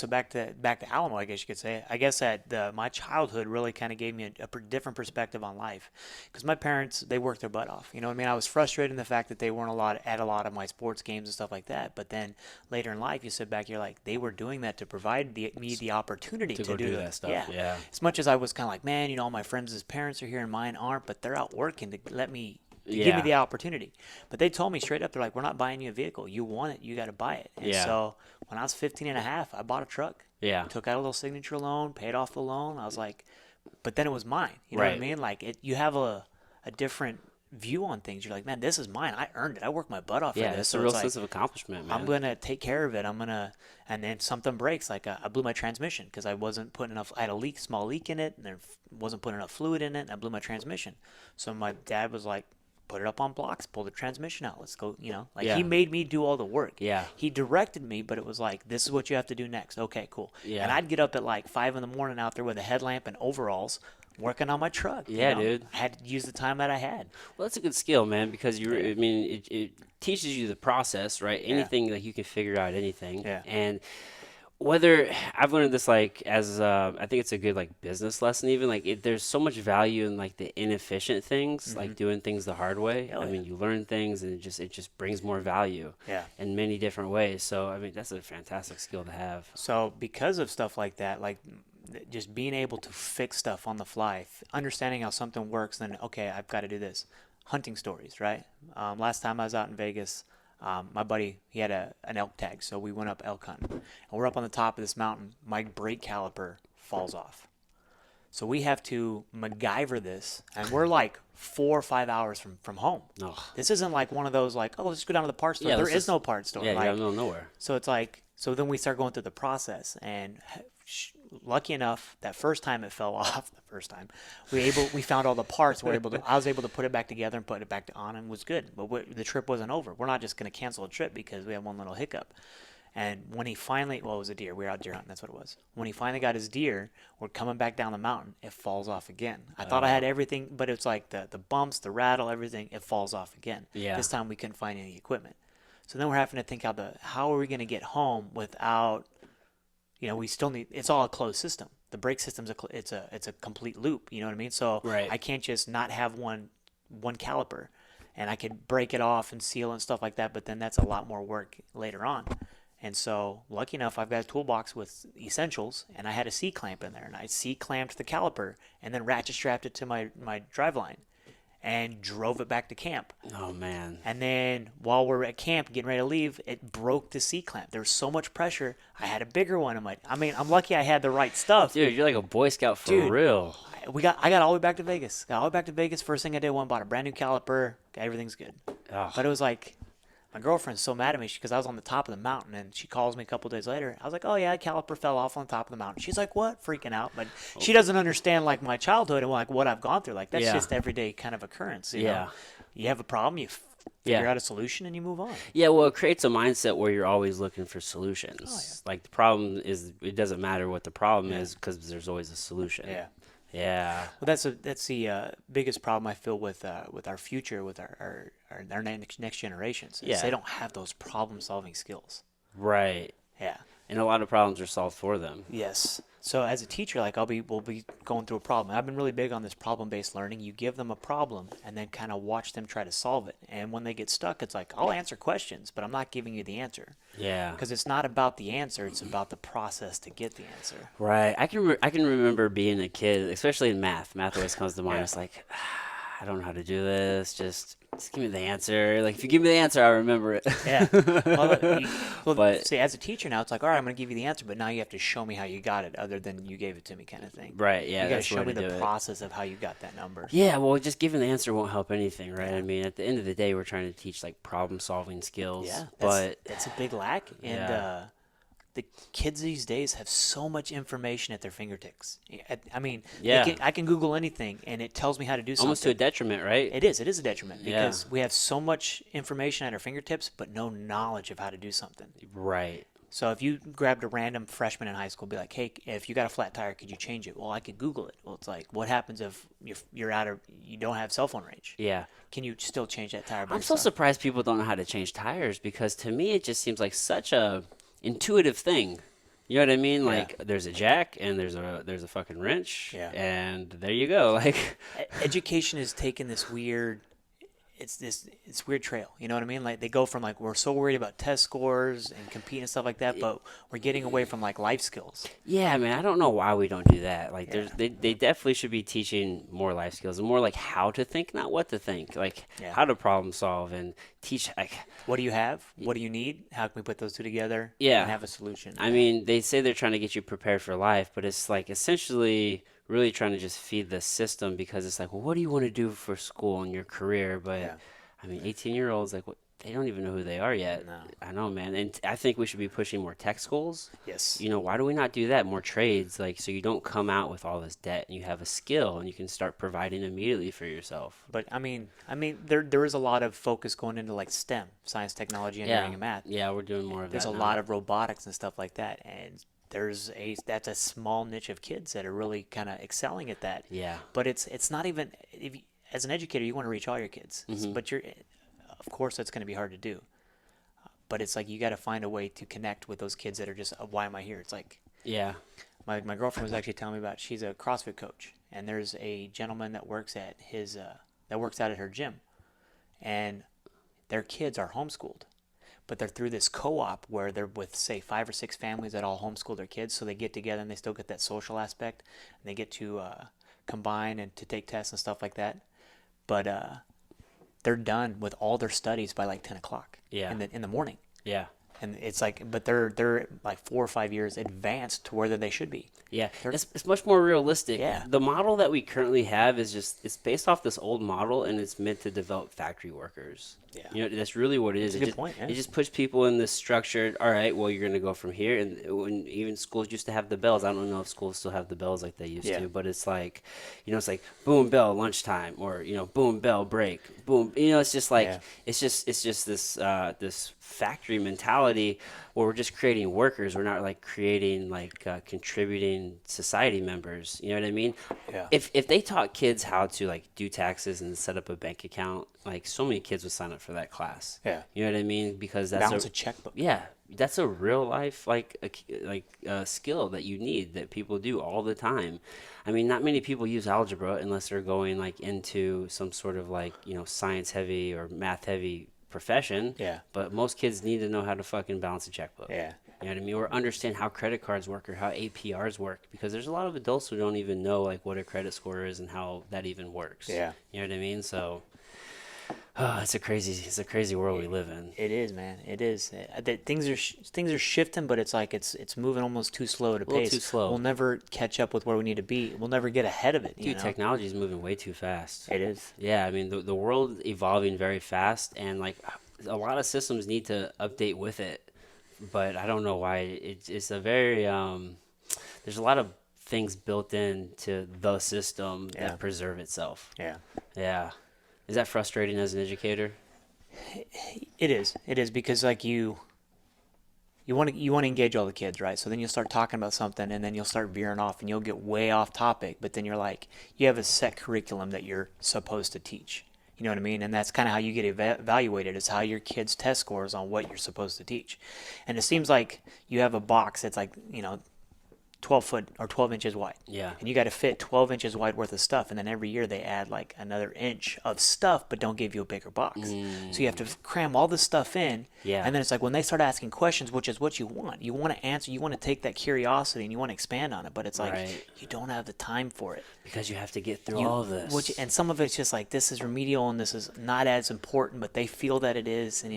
back to Alamo, I guess you could say. I guess that my childhood really kind of gave me a different perspective on life, because my parents, they worked their butt off. You know what I mean? I was frustrated in the fact that they weren't at a lot of my sports games and stuff like that. But then later in life, you sit back, you're like, they were doing that to provide me the opportunity to go do that stuff. Yeah. As much as I was kind of like, man, all my friends' parents are here and mine aren't, but they're out working to let me. To give me Yeah. the opportunity. But they told me straight up, they're like, we're not buying you a vehicle. You want it, you got to buy it. And Yeah. so when I was 15 and a half, I bought a truck. Yeah. Took out a little signature loan, paid off the loan. I was like, but then it was mine. You know what I Right. mean? Like, you have a different view on things. You're like, man, this is mine. I earned it. I worked my butt off Yeah, for this. it's So a real like, sense of accomplishment, man. I'm going to take care of it. And then something breaks. Like I blew my transmission because I wasn't putting enough, I had a small leak in it, and there wasn't putting enough fluid in it, and I blew my transmission. So my dad was like, put it up on blocks, pull the transmission out. Let's go, Yeah. he made me do all the work. Yeah. He directed me, but it was like, this is what you have to do next. Okay, cool. Yeah. And I'd get up at like 5 a.m. out there with a headlamp and overalls working on my truck. Yeah, dude. I had to use the time that I had. Well, that's a good skill, man, because it teaches you the process, right? Anything like you can figure out anything. Yeah. And whether I've learned this like as I think it's a good like business lesson even like there's so much value in like the inefficient things like doing things the hard way. Oh, I mean, you learn things and it just brings more value. Yeah. In many different ways. So I mean, that's a fantastic skill to have. So because of stuff like that, like just being able to fix stuff on the fly, understanding how something works, then, okay, I've got to do this. Hunting stories, right? Last time I was out in Vegas, my buddy, he had an elk tag, so we went up elk hunting. And we're up on the top of this mountain. My brake caliper falls off. So we have to MacGyver this, and we're like 4 or 5 hours from home. Ugh. This isn't like one of those like, oh, let's go down to the parts store. Yeah, There let's is just- no parts store. Yeah, Like, you're out in the middle of nowhere. so it's like, so then we start going through the process, and lucky enough, that first time it fell off, we found all the parts. I was able to put it back together and put it back on, and was good. But the trip wasn't over. We're not just going to cancel a trip because we had one little hiccup. And when he finally, well, it was a deer. We were out deer hunting. That's what it was. When he finally got his deer, we're coming back down the mountain. It falls off again. I thought I had everything, but it's like the bumps, the rattle, everything. It falls off again. Yeah. This time we couldn't find any equipment. So then we're having to think how are we going to get home without, we still need, it's all a closed system. The brake system's it's a complete loop. You know what I mean? So Right. I can't just not have one caliper, and I could break it off and seal and stuff like that. But then that's a lot more work later on. And so, lucky enough, I've got a toolbox with essentials, and I had a C-clamp in there, and I C-clamped the caliper, and then ratchet strapped it to my driveline, and drove it back to camp. Oh man. And then while we're at camp getting ready to leave, it broke the C-clamp. There was so much pressure. I had a bigger one. I'm lucky I had the right stuff. Dude, you're like a Boy Scout for Dude. real. I got all the way back to Vegas. First thing I did, bought a brand new caliper. Everything's good. Oh. But it was like, my girlfriend's so mad at me because I was on the top of the mountain, and she calls me a couple days later. I was like, oh yeah, caliper fell off on the top of the mountain. She's like, what? Freaking out. But she doesn't understand like my childhood and like what I've gone through. Like that's Yeah. just everyday kind of occurrence. You Yeah. know? You have a problem, you Yeah. figure out a solution, and you move on. Yeah, well, it creates a mindset where you're always looking for Oh solutions. Like the problem is, it doesn't matter what the problem yeah, is because there's always a solution. yeah. Yeah. Well, that's the biggest problem I feel with our future, with our next generations, is they Yeah. don't have those problem solving skills. Right. Yeah. And a lot of problems are solved for them. Yes. So as a teacher, like we'll be going through a problem. I've been really big on this problem-based learning. You give them a problem and then kind of watch them try to solve it. And when they get stuck, it's like, I'll answer questions, but I'm not giving you the answer. Yeah. Because it's not about the answer, it's about the process to get the answer. Right. I can remember being a kid, especially in math. Math always comes to mind. Yeah. It's like, I don't know how to do this. Just give me the answer. Like if you give me the answer, I remember it. Yeah. Well, But see, as a teacher now, it's like, all right, I'm going to give you the answer, but now you have to show me how you got it, other than you gave it to me kind of thing. right, yeah, You got to that's the show way me to do the it. process of how you got that number. Yeah, well, just giving the answer won't help anything, right? Yeah. I mean, at the end of the day, we're trying to teach like problem solving skills. Yeah, But that's a big lack, and Yeah. the kids these days have so much information at their fingertips. I mean, Yeah. I can Google anything, and it tells me how to do something. almost to a detriment, right? It is a detriment Yeah. because we have so much information at our fingertips, but no knowledge of how to do something. Right. So if you grabbed a random freshman in high school, be like, "Hey, if you got a flat tire, could you change it?" Well, I could Google it. Well, it's like, what happens if you don't have cell phone range? Yeah. Can you still change that tire by I'm so yourself? surprised people don't know how to change tires because to me it just seems like such a intuitive thing. You know what I mean? Yeah. Like there's a jack and there's a fucking wrench Yeah. and there you go. Like Education has taken this weird it's weird trail, you know what I mean? Like they go from like, we're so worried about test scores and competing and stuff like that, but we're getting away from like life skills. yeah, man, I don't know why we don't do that. Like Yeah. they definitely should be teaching more life skills and more like how to think, not what to think. Like Yeah. how to problem solve and teach like What do you have? What do you need? How can we put those two together Yeah. and have a solution? I mean, they say they're trying to get you prepared for life, but it's like essentially really trying to just feed the system because it's like, well, what do you want to do for school and your career? But Yeah. I mean, 18-year-olds, like, what, they don't even know who they are yet. No. I know, man. And I think we should be pushing more tech schools. Yes. You know, why do we not do that? More trades, like, so you don't come out with all this debt and you have a skill and you can start providing immediately for yourself. But I mean, there is a lot of focus going into like STEM, science, technology, engineering, and math. Yeah, we're doing more of There's that a now. lot of robotics and stuff like that, and that's a small niche of kids that are really kind of excelling at that. Yeah. But it's not even, as an educator, you want to reach all your kids, Mm-hmm. but of course that's going to be hard to do. But it's like you got to find a way to connect with those kids that are just, why am I here? It's like Yeah. my girlfriend was actually telling me about, she's a CrossFit coach, and there's a gentleman that works at that works out at her gym, and their kids are homeschooled, but they're through this co-op where they're with, say, 5 or 6 families that all homeschool their kids, so they get together and they still get that social aspect, and they get to combine and to take tests and stuff like that. But they're done with all their studies by like 10 o'clock Yeah. in the morning. Yeah. And it's like, but they're like 4 or 5 years advanced to where they should be. Yeah, They're- it's much more realistic. Yeah. The model that we currently have is just, it's based off this old model and it's meant to develop factory workers. Yeah. You know, that's really what it is. That's a It good just, point, yeah. It just puts people in this structured, all right, well, you're going to go from here. And when even schools used to have the bells, I don't know if schools still have the bells like they used Yeah. to, but it's like, you know, it's like boom, bell, lunchtime, or, you know, boom, bell, break, boom. You know, it's just like, Yeah. it's just this, this factory mentality where we're just creating workers. We're not like creating like contributing society members. You know what I mean? Yeah. If they taught kids how to like do taxes and set up a bank account, like so many kids would sign up for that class. Yeah. You know what I mean? Because that's Balance a checkbook. yeah, that's a real life a skill that you need that people do all the time. I mean, not many people use algebra unless they're going like into some sort of like, you know, science heavy or math heavy profession. Yeah. But most kids need to know how to fucking balance a checkbook. Yeah. You know what I mean? Or understand how credit cards work or how APRs work, because there's a lot of adults who don't even know like what a credit score is and how that even works. Yeah. You know what I mean? So it's a crazy world we live in. It is, man. It is. Things are shifting, but it's like it's moving almost too slow at a little pace. too slow. We'll never catch up with where we need to be. We'll never get ahead of it. You Dude, know? technology is moving way too fast. It is. Yeah, I mean the world evolving very fast, and like a lot of systems need to update with it. But I don't know why. It's a very there's a lot of things built into the system Yeah. that preserve itself. Yeah. Yeah. Is that frustrating as an educator? It is. It is because like you want to engage all the kids, right? So then you'll start talking about something, and then you'll start veering off, and you'll get way off topic. But then you're like, you have a set curriculum that you're supposed to teach. You know what I mean? And that's kind of how you get evaluated, is how your kids' test scores on what you're supposed to teach. And it seems like you have a box that's like, 12 foot or 12 inches wide. Yeah. And you got to fit 12 inches wide worth of stuff. And then every year they add like another inch of stuff, but don't give you a bigger box. So you have to cram all this stuff in. Yeah. And then it's like when they start asking questions, which is what you want to answer, you want to take that curiosity and you want to expand on it. But it's like, you don't have the time for it. Because you have to get through all of this. And some of it's just like, this is remedial and this is not as important, but they feel that it is. And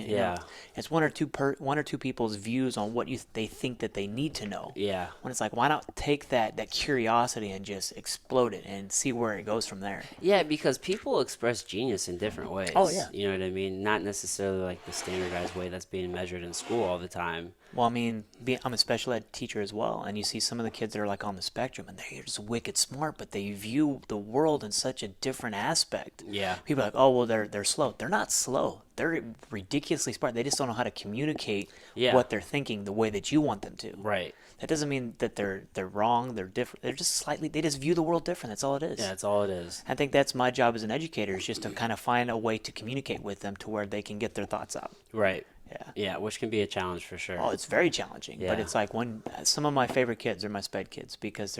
it's one or two people's views on what they think that they need to know. Yeah. When it's like, why not take that curiosity and just explode it and see where it goes from there? Yeah, because people express genius in different ways. Oh, yeah. You know what I mean? Not necessarily like the standardized way that's being measured in school all the time. Well, I mean, I'm a special ed teacher as well, and you see some of the kids that are like on the spectrum, and they're just wicked smart, but they view the world in such a different aspect. Yeah. People are like, oh, well, they're slow. They're not slow. They're ridiculously smart. They just don't know how to communicate what they're thinking the way that you want them to. Right. That doesn't mean that they're wrong. They're different. They just view the world different. That's all it is. Yeah, that's all it is. I think that's my job as an educator, is just to kind of find a way to communicate with them to where they can get their thoughts out. Right. Yeah. Yeah, which can be a challenge for sure. Oh, it's very challenging. Yeah. But it's like some of my favorite kids are my sped kids, because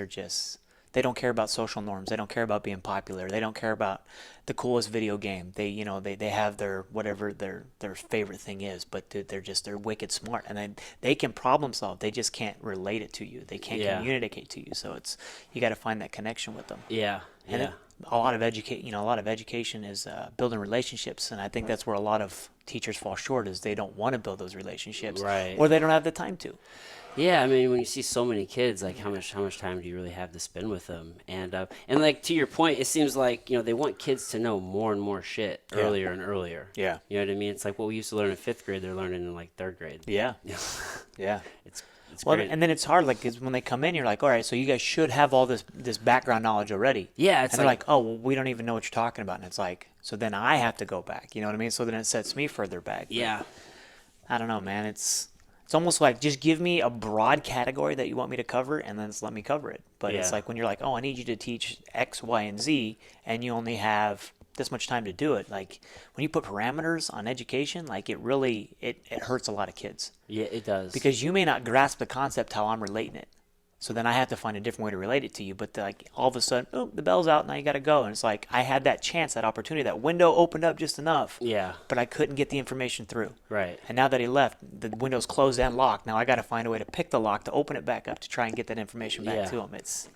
they don't care about social norms. They don't care about being popular. They don't care about the coolest video game. They have their whatever their favorite thing is, but they're wicked smart, and then they can problem solve. They just can't relate it to you. They can't communicate to you. So you got to find that connection with them. Yeah. And yeah. a lot of education is building relationships, and I think that's where a lot of teachers fall short, is they don't want to build those relationships, Right. or they don't have the time to. Yeah, I mean, when you see so many kids, like how much time do you really have to spend with them? And like to your point, it seems like they want kids to know more and more shit earlier and earlier. Yeah. You know what I mean? It's like what we used to learn in 5th grade, they're learning in like 3rd grade. Yeah. Yeah. It's Well, great. and then it's hard, like, 'cause when they come in, you're like, all right, so you guys should have all this background knowledge already. Yeah, it's and they're like, oh, well, we don't even know what you're talking about. And it's like, so then I have to go back. You know what I mean? So then it sets me further back. But yeah. I don't know, man. It's almost like, just give me a broad category that you want me to cover, and then just let me cover it. But it's Yeah. like when you're like, oh, I need you to teach X, Y, and Z, and you only have this much time to do it. Like when you put parameters on education, like it really it hurts a lot of kids. Yeah, it does. Because you may not grasp the concept how I'm relating it. So then I have to find a different way to relate it to you. But like all of a sudden, oh, the bell's out, now you got to go. And it's like I had that chance, that opportunity, that window opened up just enough. Yeah. But I couldn't get the information through. Right. And now that he left, the window's closed and locked. Now I got to find a way to pick the lock to open it back up to try and get that information back to him. It's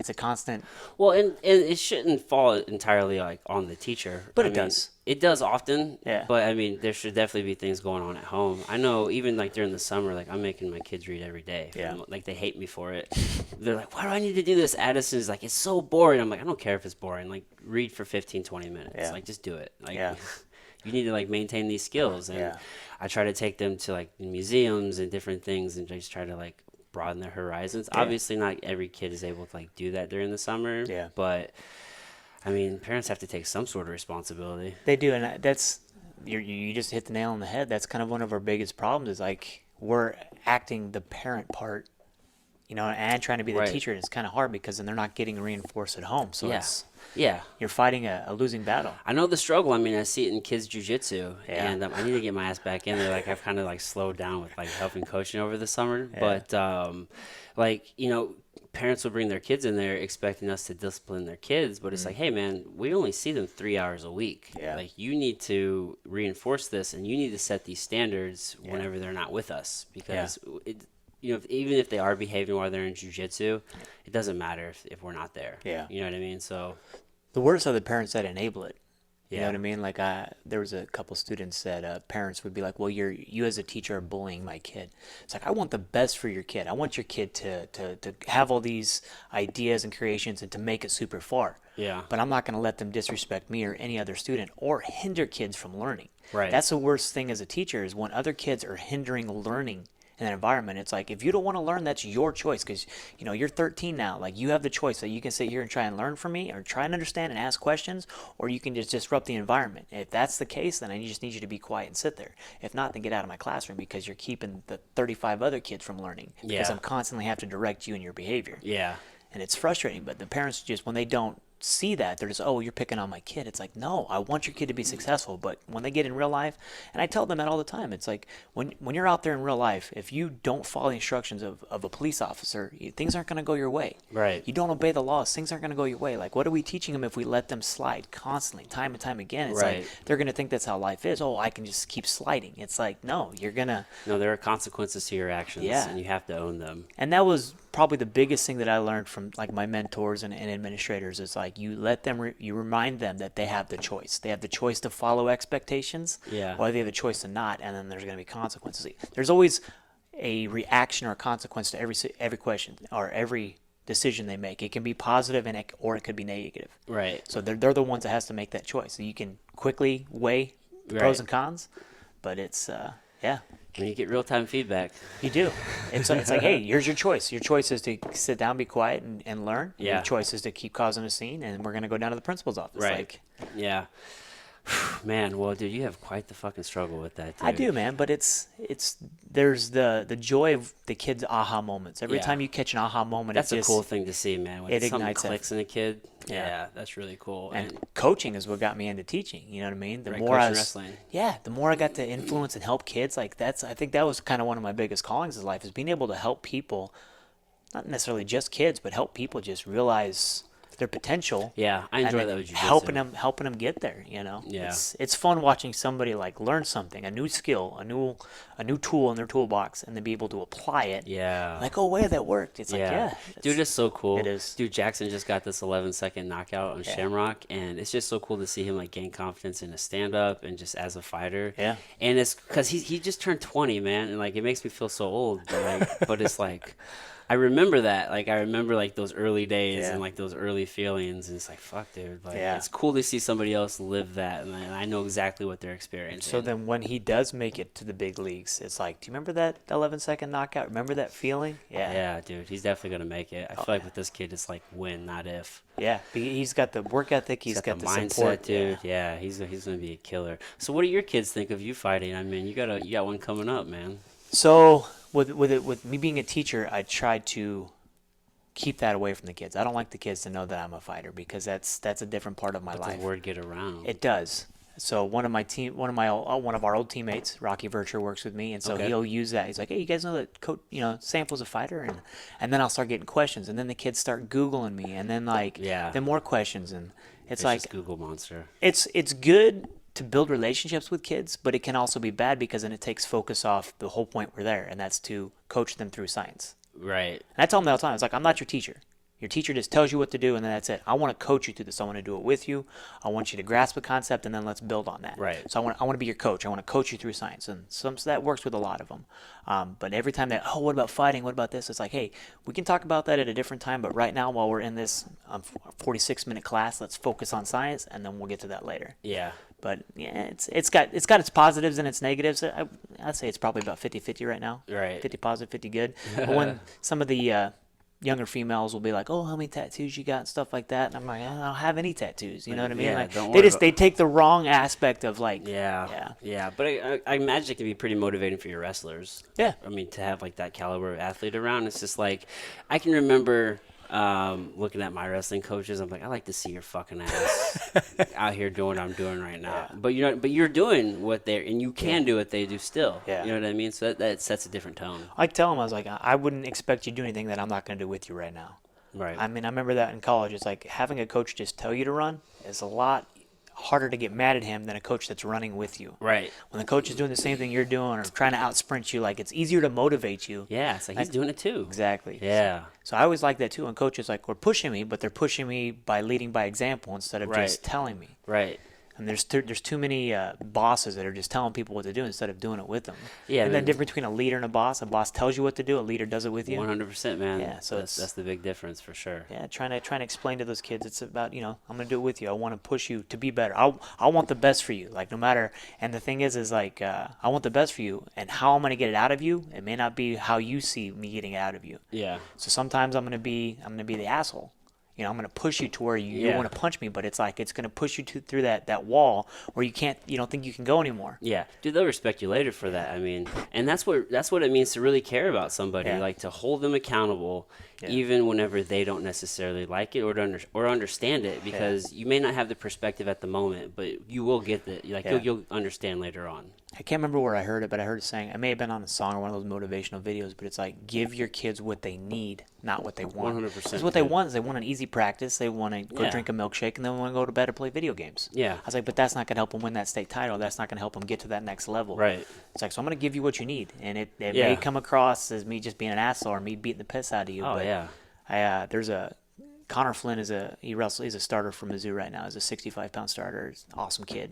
a constant. Well, and it shouldn't fall entirely like on the teacher. But I it mean, does. It does often. Yeah. But I mean, there should definitely be things going on at home. I know even like during the summer, like I'm making my kids read every day. Yeah. Like they hate me for it. They're like, why do I need to do this? Addison's like, it's so boring. I'm like, I don't care if it's boring. Like read for 15, 20 minutes. Yeah. Like just do it. Like Yeah. you need to like maintain these skills. And I try to take them to like museums and different things and just try to like broaden their horizons. Obviously not every kid is able to like do that during the summer. Yeah. But I mean, parents have to take some sort of responsibility. They do, and that's you just hit the nail on the head. That's kind of one of our biggest problems, is like we're acting the parent part, and trying to be the teacher. And it's kind of hard because then they're not getting reinforced at home. So you're fighting a losing battle. I know the struggle. I mean, I see it in kids jiu-jitsu, Yeah. and I need to get my ass back in there. Like I've kind of like slowed down with like helping coaching over the summer, but parents will bring their kids in there expecting us to discipline their kids, but it's like, hey man, we only see them 3 hours a week. Yeah. Like you need to reinforce this, and you need to set these standards whenever they're not with us, because even if they are behaving while they're in jiu-jitsu, it doesn't matter if we're not there. Yeah. You know what I mean? So The worst are the parents that enable it. You know Yeah. what I mean? Like there was a couple students that parents would be like, well, you as a teacher are bullying my kid. It's like, I want the best for your kid. I want your kid to have all these ideas and creations and to make it super far. Yeah. But I'm not going to let them disrespect me or any other student or hinder kids from learning. Right. That's the worst thing as a teacher, is when other kids are hindering learning in that environment. It's like, if you don't want to learn, that's your choice, because you're 13 now. Like, you have the choice that you can sit here and try and learn from me, or try and understand and ask questions, or you can just disrupt the environment. If that's the case, then I just need you to be quiet and sit there. If not, then get out of my classroom, because you're keeping the 35 other kids from learning, because I'm constantly have to direct you and your behavior. Yeah. And it's frustrating, but the parents just, when they don't see that, they're just, oh, you're picking on my kid. It's like, no, I want your kid to be successful. But when they get in real life, and I tell them that all the time, it's like, when you're out there in real life, if you don't follow the instructions of a police officer, things aren't going to go your way. Right. You don't obey the laws, things aren't going to go your way. Like, what are we teaching them if we let them slide constantly, time and time again? It's like, they're going to think that's how life is. Oh, I can just keep sliding. It's like, no, you're going to. No, there are consequences to your actions, and you have to own them. And that was probably the biggest thing that I learned from like my mentors and administrators, is like, you let them, you remind them that they have the choice. They have the choice to follow expectations, or they have the choice to not, and then there's going to be consequences. There's always a reaction or a consequence to every question or every decision they make. It can be positive or it could be negative. Right. So they're the ones that has to make that choice. So you can quickly weigh the pros and cons, but it's When you get real-time feedback. You do. It's like, hey, here's your choice. Your choice is to sit down, be quiet, and learn. Yeah. Your choice is to keep causing a scene, and we're going to go down to the principal's office. Right. Like, yeah. Man, well, dude, you have quite the fucking struggle with that, dude. I do, man, but there's the joy of the kids' aha moments. Every time you catch an aha moment, that's a cool thing to see, man. When it something ignites clicks in a kid. Yeah, that's really cool. And coaching is what got me into teaching. You know what I mean? The more coaching wrestling. Yeah, the more I got to influence and help kids, like I think that was kind of one of my biggest callings in life, is being able to help people, not necessarily just kids, but help people just realize their potential. Yeah, I enjoy that with you. Helping them get there. Yeah. It's fun watching somebody like learn something, a new skill, a new tool in their toolbox, and then be able to apply it. Yeah. Like, oh, wait, that worked. It's like, dude, it's so cool. It is. Dude, Jackson just got this 11-second knockout on Shamrock, and it's just so cool to see him like gain confidence in a stand-up and just as a fighter. Yeah. And it's because he just turned 20, man, and like it makes me feel so old, but it's like. I remember that. Like, I remember, like, those early days and, like, those early feelings. And it's like, fuck, dude. Like, it's cool to see somebody else live that. And I know exactly what they're experiencing. So then when he does make it to the big leagues, it's like, do you remember that 11-second knockout? Remember that feeling? Yeah. Yeah, dude. He's definitely going to make it. I feel like with this kid, it's like win, not if. Yeah. He's got the work ethic. He's got the mindset, support. dude. Yeah, he's going to be a killer. So what do your kids think of you fighting? I mean, you got one coming up, man. So with me being a teacher, I tried to keep that away from the kids. I don't like the kids to know that I'm a fighter, because that's a different part of my life. The word get around. It does. So one of our old teammates, Rocky Vircher, works with me, and so he'll use that. He's like, hey, you guys know that Coach, Sampo's a fighter, and then I'll start getting questions, and then the kids start Googling me, and then then more questions, and it's like just Google monster. It's good to build relationships with kids, but it can also be bad, because then it takes focus off the whole point we're there, and that's to coach them through science. Right. And I tell them that all the time. It's like, I'm not your teacher. Your teacher just tells you what to do, and then that's it. I want to coach you through this. I want to do it with you. I want you to grasp a concept, and then let's build on that. Right. So I want to be your coach. I want to coach you through science, and so that works with a lot of them. But every time what about fighting? What about this? It's like, hey, we can talk about that at a different time, but right now, while we're in this 46-minute class, let's focus on science, and then we'll get to that later. Yeah. But yeah, it's got its positives and its negatives. I'd say it's probably about 50-50 right now. Right. 50 positive, 50 good. But when some of the younger females will be like, oh, how many tattoos you got and stuff like that, and I'm like, I don't have any tattoos. You know what I mean? Yeah, like, they take the wrong aspect of like. Yeah. But I imagine it can be pretty motivating for your wrestlers. Yeah. I mean, to have like that caliber of athlete around, it's just like I can remember. Looking at my wrestling coaches, I'm like, I like to see your fucking ass out here doing what I'm doing right now. Yeah. But you're doing what and you can do what they do still. Yeah. You know what I mean? So that sets a different tone. I tell them, I was like, I wouldn't expect you to do anything that I'm not going to do with you right now. Right. I mean, I remember that in college. It's like having a coach just tell you to run is a lot harder to get mad at him than a coach that's running with you. Right. When the coach is doing the same thing you're doing or trying to out sprint you, like, it's easier to motivate you. Yeah, it's like he's doing it too. Exactly. Yeah. So I always like that too. And coaches like, we're pushing me, but they're pushing me by leading by example instead of just telling me. Right. And there's too many bosses that are just telling people what to do instead of doing it with them. Yeah, I And the mean, difference between a leader and a boss tells you what to do, a leader does it with you. 100%, man. Yeah, so That's the big difference for sure. yeah, trying to explain to those kids, it's about, I'm gonna do it with you. I want to push you to be better. I want the best for you. Like no matter, and the thing is like I want the best for you, and how I'm gonna get it out of you, it may not be how you see me getting it out of you. Yeah. So sometimes I'm gonna be the asshole. I'm going to push you to where you Yeah. want to punch me, but it's like it's going to push you through that wall where you don't think you can go anymore. Yeah, dude, they'll respect you later for that. I mean, and that's what it means to really care about somebody, Yeah. like to hold them accountable, Yeah. even whenever they don't necessarily like it or understand it, because you may not have the perspective at the moment, but you will get the Yeah. you'll understand later on. I can't remember where I heard it, but I heard it saying, it may have been on a song or one of those motivational videos, but it's like, give your kids what they need, not what they want. 100%. Because what they want is they want an easy practice, they want to go Yeah. drink a milkshake, and then want to go to bed or play video games. Yeah. I was like, but that's not going to help them win that state title. That's not going to help them get to that next level. Right. It's like, so I'm going to give you what you need. And it Yeah. may come across as me just being an asshole or me beating the piss out of you. Oh but yeah. there's a Connor Flynn he's a starter for Mizzou right now. He's a 65-pound starter. He's an awesome kid.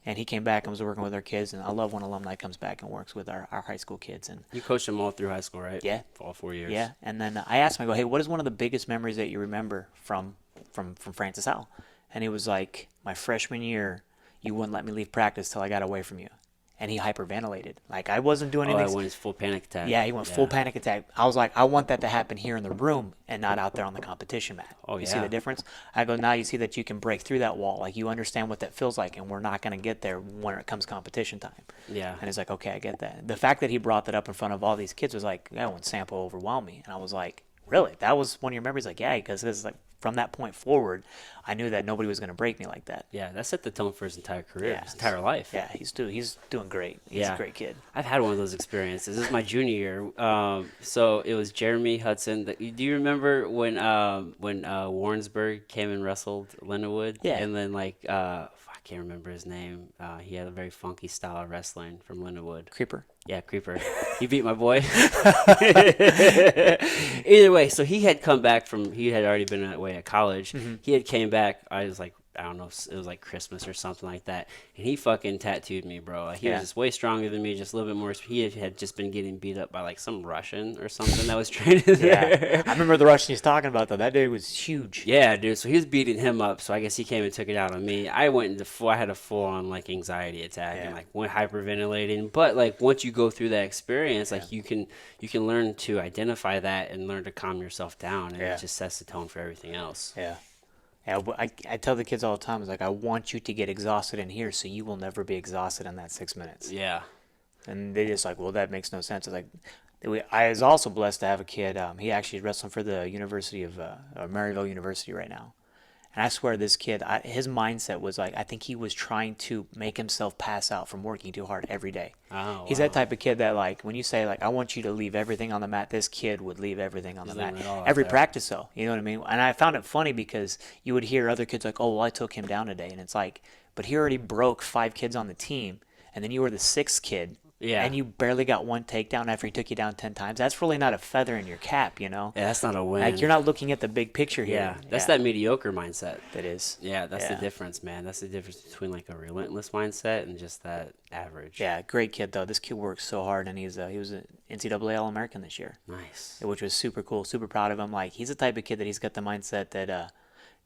And he came back and was working with our kids. And I love when alumni comes back and works with our high school kids. And You coached them all through high school, right? Yeah. For all 4 years. yeah, and then I asked him, I go, hey, what is one of the biggest memories that you remember from Francis Howell? And he was like, my freshman year, you wouldn't let me leave practice till I got away from you. And he hyperventilated. Like, I wasn't doing Oh, anything. that one is full panic attack. Yeah, he went full panic attack. I was like, I want that to happen here in the room and not out there on the competition mat. Oh, You see yeah. the difference? I go, now you see that you can break through that wall. Like, you understand what that feels like, and we're not going to get there when it comes competition time. Yeah. And he's like, okay, I get that. The fact that he brought that up in front of all these kids was like, yeah, when Sampo overwhelmed me. And I was like, really? That was one of your memories? Like, yeah, because it's like, from that point forward, I knew that nobody was going to break me like that. Yeah, that set the tone for his entire career, Yeah. his entire life. Yeah, he's doing great. He's Yeah. a great kid. I've had one of those experiences. This is my junior year. So it was Jeremy Hudson. Do you remember when Warrensburg came and wrestled Lindenwood? Yeah. And then I can't remember his name. He had a very funky style of wrestling from Lindenwood. Creeper. Yeah, Creeper. He beat my boy. Either way, so he had come back he had already been away at college. Mm-hmm. He had came back. I was like, I don't know, it was like Christmas or something like that. And he fucking tattooed me, bro. He Yeah. was just way stronger than me, just a little bit more. He had just been getting beat up by like some Russian or something that was training there. Yeah. I remember the Russian he's talking about, though. That dude was huge. Yeah, dude. So he was beating him up. So I guess he came and took it out on me. I had a full on like anxiety attack and Yeah. like went hyperventilating. But like once you go through that experience, like you can learn to identify that and learn to calm yourself down, and Yeah. it just sets the tone for everything else. Yeah. Yeah, I tell the kids all the time, it's like, I want you to get exhausted in here so you will never be exhausted in that 6 minutes. Yeah. And they just like, well, that makes no sense. It's like, I was also blessed to have a kid. He actually is wrestling for the University of Maryville University right now. And I swear this kid, his mindset was like, I think he was trying to make himself pass out from working too hard every day. Oh, He's wow. that type of kid that, like, when you say, like, I want you to leave everything on the mat, this kid would leave everything on the mat. leaving it all out Every there. practice, though. You know what I mean? And I found it funny because you would hear other kids like, oh, well, I took him down today. And it's like, but he already broke 5 kids on the team, and then you were the 6th kid. Yeah. And you barely got one takedown after he took you down 10 times. That's really not a feather in your cap, you know? Yeah, that's not a win. Like, you're not looking at the big picture here. Yeah, that's that mediocre mindset. That is. Yeah, that's the Yeah. difference, man. That's the difference between like a relentless mindset and just that average. Yeah, great kid, though. This kid works so hard, and he was an NCAA All-American this year, Nice. which was super cool, super proud of him. Like, he's the type of kid that he's got the mindset that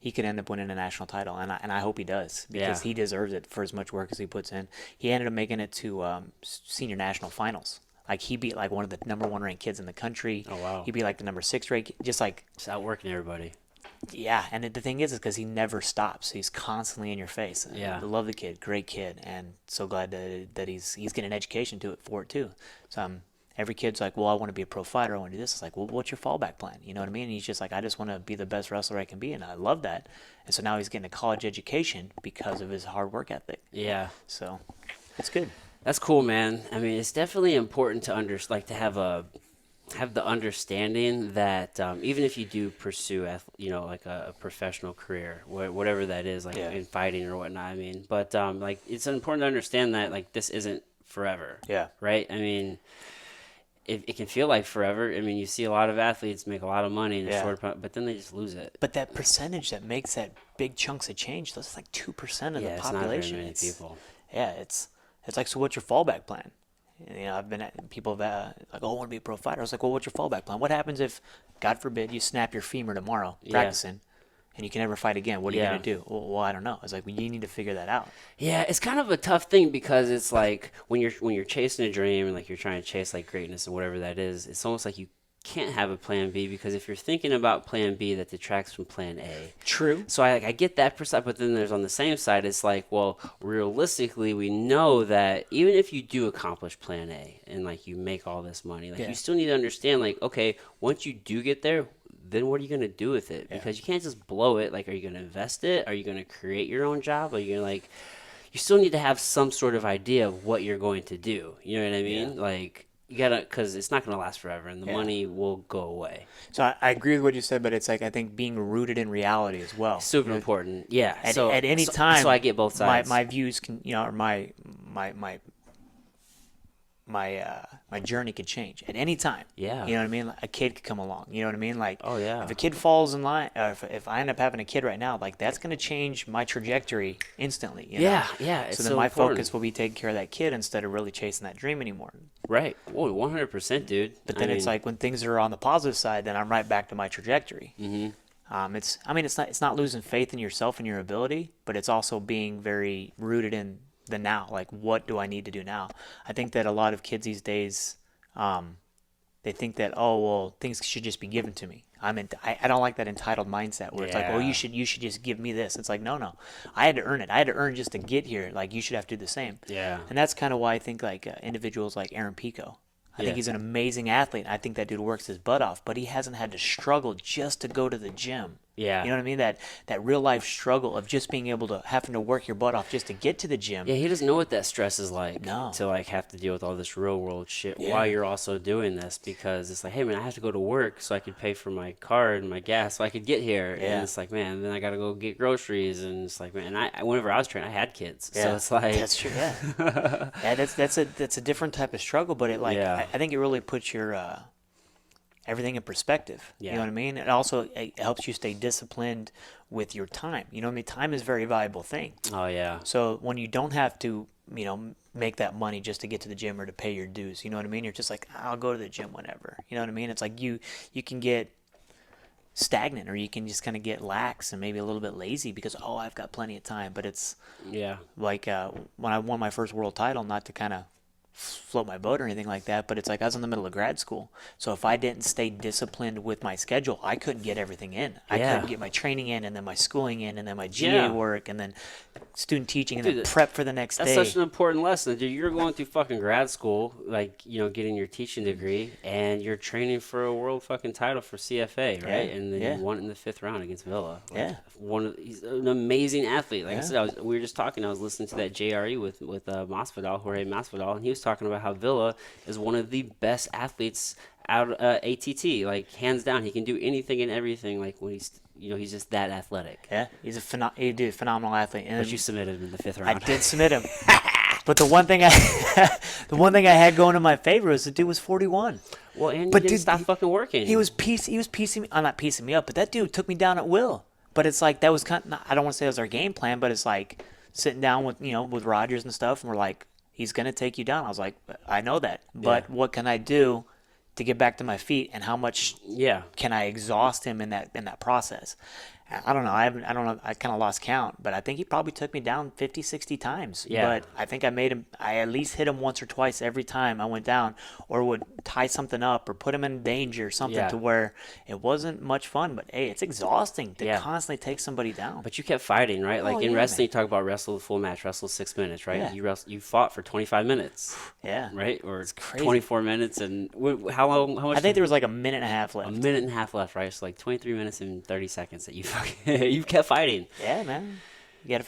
he could end up winning a national title, and I hope he does, because Yeah. he deserves it for as much work as he puts in. He ended up making it to senior national finals. Like, he beat like one of the number 1 ranked kids in the country. Oh, wow. He beat like the number 6 ranked, just like, Just outworking everybody. yeah. And the thing is because he never stops. He's constantly in your face. Yeah. I love the kid, great kid, and so glad that he's getting an education for it too. So every kid's like, well, I want to be a pro fighter. I want to do this. It's like, well, what's your fallback plan? You know what I mean? And he's just like, I just want to be the best wrestler I can be. And I love that. And so now he's getting a college education because of his hard work ethic. Yeah. So it's good. That's cool, man. I mean, it's definitely important to to have the understanding that even if you do pursue, like a professional career, whatever that is, like Yeah. in fighting or whatnot. I mean, but like it's important to understand that like this isn't forever. Yeah. Right. I mean, it can feel like forever. I mean, you see a lot of athletes make a lot of money in a Yeah. short time, but then they just lose it. But that percentage that makes that big chunks of change, that's like 2% of the Yeah, it's not very population. many people. Yeah, it's like, so what's your fallback plan? I've been at people have like, oh, I want to be a pro fighter. I was like, well, what's your fallback plan? What happens if, God forbid, you snap your femur tomorrow practicing, and you can never fight again? What are you gonna do? Well, I don't know. I was like, well, you need to figure that out. Yeah, it's kind of a tough thing because it's like when you're chasing a dream and like you're trying to chase like greatness and whatever that is, it's almost like you can't have a plan B because if you're thinking about plan B, that detracts from plan A. True. So I get that perspective, but then there's on the same side, it's like, well, realistically, we know that even if you do accomplish plan A and like you make all this money, like you still need to understand, like, okay, once you do get there, then what are you going to do with it? Because you can't just blow it. Like, are you going to invest it? Are you going to create your own job? Are you going to like, you still need to have some sort of idea of what you're going to do. You know what I mean? Like, you gotta, because it's not going to last forever and the money will go away. So I agree with what you said, but it's like, I think being rooted in reality as well. Super important. Yeah. At any time. So I get both sides. My views can, or my journey could change at any time. Yeah. You know what I mean? Like, a kid could come along. You know what I mean? Like, oh, yeah. if a kid falls in line, if I end up having a kid right now, like, that's going to change my trajectory instantly. You know? Yeah. So then my focus will be taking care of that kid instead of really chasing that dream anymore. Right. Whoa, 100%, dude. But then it's like when things are on the positive side, then I'm right back to my trajectory. Mm-hmm. It's not losing faith in yourself and your ability, but it's also being very rooted in the now. Like, what do I need to do now? I think that a lot of kids these days, they think that, oh, well, things should just be given to me. I don't like that entitled mindset where it's like, oh, you should just give me this. It's like, no, I had to earn it. I had to earn just to get here. Like, you should have to do the same. Yeah. And that's kind of why I think like individuals like Aaron Pico. I think he's an amazing athlete. I think that dude works his butt off, but he hasn't had to struggle just to go to the gym. Yeah. You know what I mean? That real life struggle of just being able to having to work your butt off just to get to the gym. Yeah, he doesn't know what that stress is like. No. To like have to deal with all this real world shit while you're also doing this, because it's like, hey man, I have to go to work so I could pay for my car and my gas so I could get here. Yeah. And it's like, man, then I gotta go get groceries, and it's like, man, and whenever I was training, I had kids. So it's like that's true. Yeah. Yeah, that's a different type of struggle, but it I think it really puts your everything in perspective. Yeah. You know what I mean? It helps you stay disciplined with your time. You know what I mean? Time is a very valuable thing. Oh yeah. So when you don't have to, make that money just to get to the gym or to pay your dues, you know what I mean? You're just like, I'll go to the gym whenever. You know what I mean? It's like you can get stagnant, or you can just kind of get lax and maybe a little bit lazy because, oh, I've got plenty of time. But it's like when I won my first world title, not to kind of float my boat or anything like that, but it's like I was in the middle of grad school, so if I didn't stay disciplined with my schedule, I couldn't get everything in. I couldn't get my training in, and then my schooling in, and then my GA work, and then student teaching, and then prep for the next day. That's such an important lesson, dude. You're going through fucking grad school, like, getting your teaching degree, and you're training for a world fucking title for CFA, right? And then you won it in the 5th round against Villa. Like, he's an amazing athlete. Like I said, we were just talking. I was listening to that JRE with Masvidal, Jorge Masvidal, and he was talking about how Villa is one of the best athletes out ATT, like hands down. He can do anything and everything. Like when he's just that athletic. Yeah, he's a phenomenal athlete. And but you submitted him in the 5th round. I did submit him, but the one thing I had going in my favor was the dude was 41. Well, and you didn't stop fucking working. He was piecing me. I'm not piecing me up, but that dude took me down at will. But it's like that was kind of, I don't want to say it was our game plan, but it's like sitting down with with Rogers and stuff, and we're like, he's going to take you down. I was like, I know that, but what can I do to get back to my feet, and how much can I exhaust him in that process? I don't know. I don't know. I kind of lost count, but I think he probably took me down 50, 60 times. Yeah. But I think I at least hit him once or twice every time I went down, or would tie something up or put him in danger or something to where it wasn't much fun. But hey, it's exhausting to constantly take somebody down. But you kept fighting, right? Like in wrestling, you talk about wrestle the full match, wrestle 6 minutes, right? Yeah. You fought for 25 minutes. Yeah. Right? Or it's 24 minutes. And how long? How much? I think there was like a minute and a half left. A minute and a half left, right? So like 23 minutes and 30 seconds that you kept fighting. Yeah, man. You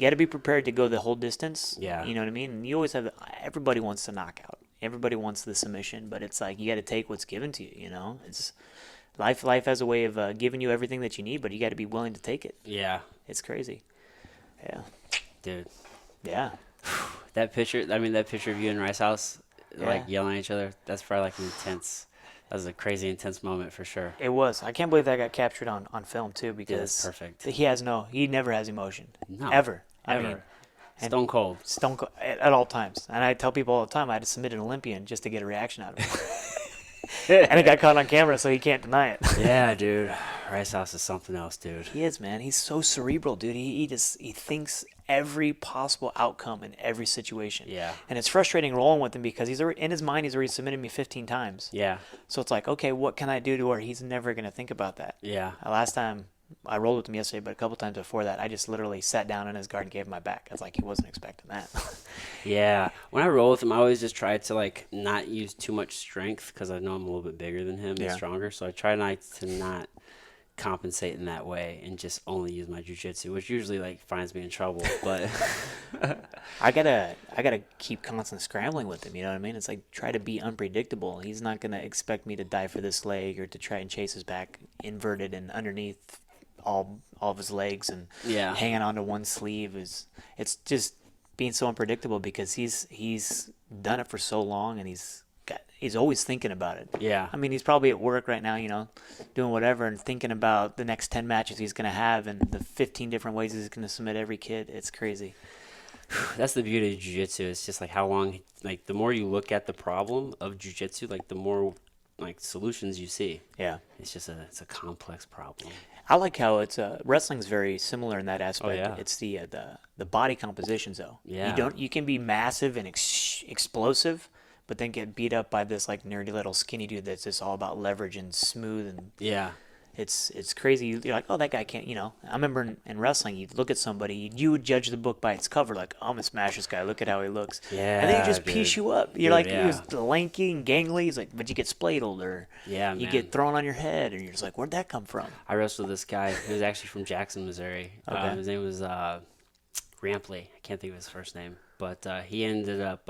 gotta be prepared to go the whole distance. Yeah. You know what I mean? And you always have, everybody wants the knockout. Everybody wants the submission, but it's like you got to take what's given to you. It's life has a way of giving you everything that you need, but you got to be willing to take it. Yeah. It's crazy. Yeah. Dude. Yeah. That picture of you in Rice House, like yelling at each other. That's probably like intense. That was a crazy intense moment for sure. It was. I can't believe that got captured on film too, Yeah, that's because perfect. he never has emotion. No, Ever. I ever. mean, and Stone cold. Stone Cold at all times. And I tell people all the time I had to submit an Olympian just to get a reaction out of him. And it got caught on camera, so he can't deny it. Yeah, dude. Rice House is something else, dude. He is, man. He's so cerebral, dude. He thinks every possible outcome in every situation. Yeah. And it's frustrating rolling with him because he's already, in his mind, he's already submitted me 15 times. Yeah. So it's like, okay, what can I do to where he's never going to think about that? Yeah. Last time I rolled with him yesterday, but a couple times before that, I just literally sat down in his garden and gave him my back. I was like, he wasn't expecting that. Yeah. When I roll with him, I always just try to like not use too much strength because I know I'm a little bit bigger than him and stronger. So I try not compensate in that way and just only use my jiu-jitsu, which usually like finds me in trouble. But I gotta keep constant scrambling with him. You know what I mean? It's like try to be unpredictable. He's not gonna expect me to dive for this leg or to try and chase his back inverted and underneath all of his legs and hanging onto one sleeve. It's just being so unpredictable because he's done it for so long and he's always thinking about it. Yeah. I mean, he's probably at work right now, you know, doing whatever and thinking about the next 10 matches he's going to have and the 15 different ways he's going to submit every kid. It's crazy. That's the beauty of jiu-jitsu. It's just like how long, like the more you look at the problem of jiu-jitsu, like the more like solutions you see. Yeah. It's a complex problem. I like how it's wrestling's very similar in that aspect. Oh, yeah. It's the body compositions though. Yeah. You can be massive and explosive, but then get beat up by this like nerdy little skinny dude that's just all about leverage and smooth and Yeah. it's crazy. You're like, oh, that guy can't. You know, I remember in wrestling, you'd look at somebody, you would judge the book by its cover, like, I'm gonna smash this guy. Look at how he looks. Yeah. And then he just dude. piece you up. You're Dude, like, yeah. he was lanky and gangly. He's like, but you get spladled or Yeah, you man. get thrown on your head, and you're just like, where'd that come from? I wrestled this guy who was actually from Jackson, Missouri. Okay. His name was Rampley. I can't think of his first name, but he ended up.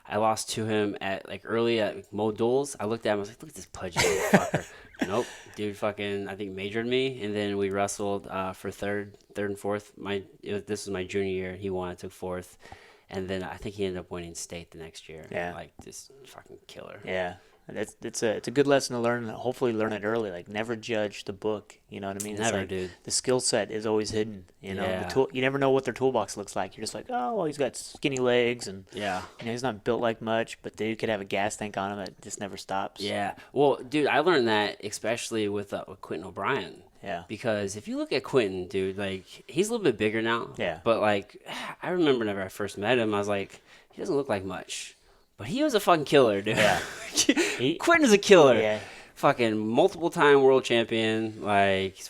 I lost to him at like early at Mo Duels. I looked at him. I was like, "Look at this pudgy motherfucker." Nope, dude, fucking. I think majored me, and then we wrestled for third and fourth. This was my junior year. He won. I took fourth, and then I think he ended up winning state the next year. Yeah. Like this fucking killer. Yeah. It's a good lesson to learn. Hopefully, learn it early. Like, never judge the book. You know what I mean? Never, like, dude. The skill set is always hidden. You know, Yeah. you never know what their toolbox looks like. You're just like, oh, well, he's got skinny legs, and Yeah. you know, he's not built like much, but dude could have a gas tank on him that just never stops. Yeah. Well, dude, I learned that especially with Quentin O'Brien. Yeah. Because if you look at Quentin, dude, like he's a little bit bigger now. Yeah. But like, I remember whenever I first met him, I was like, he doesn't look like much, but he was a fucking killer, dude. Yeah. Quentin is a killer. Yeah. Fucking multiple-time world champion. Like he's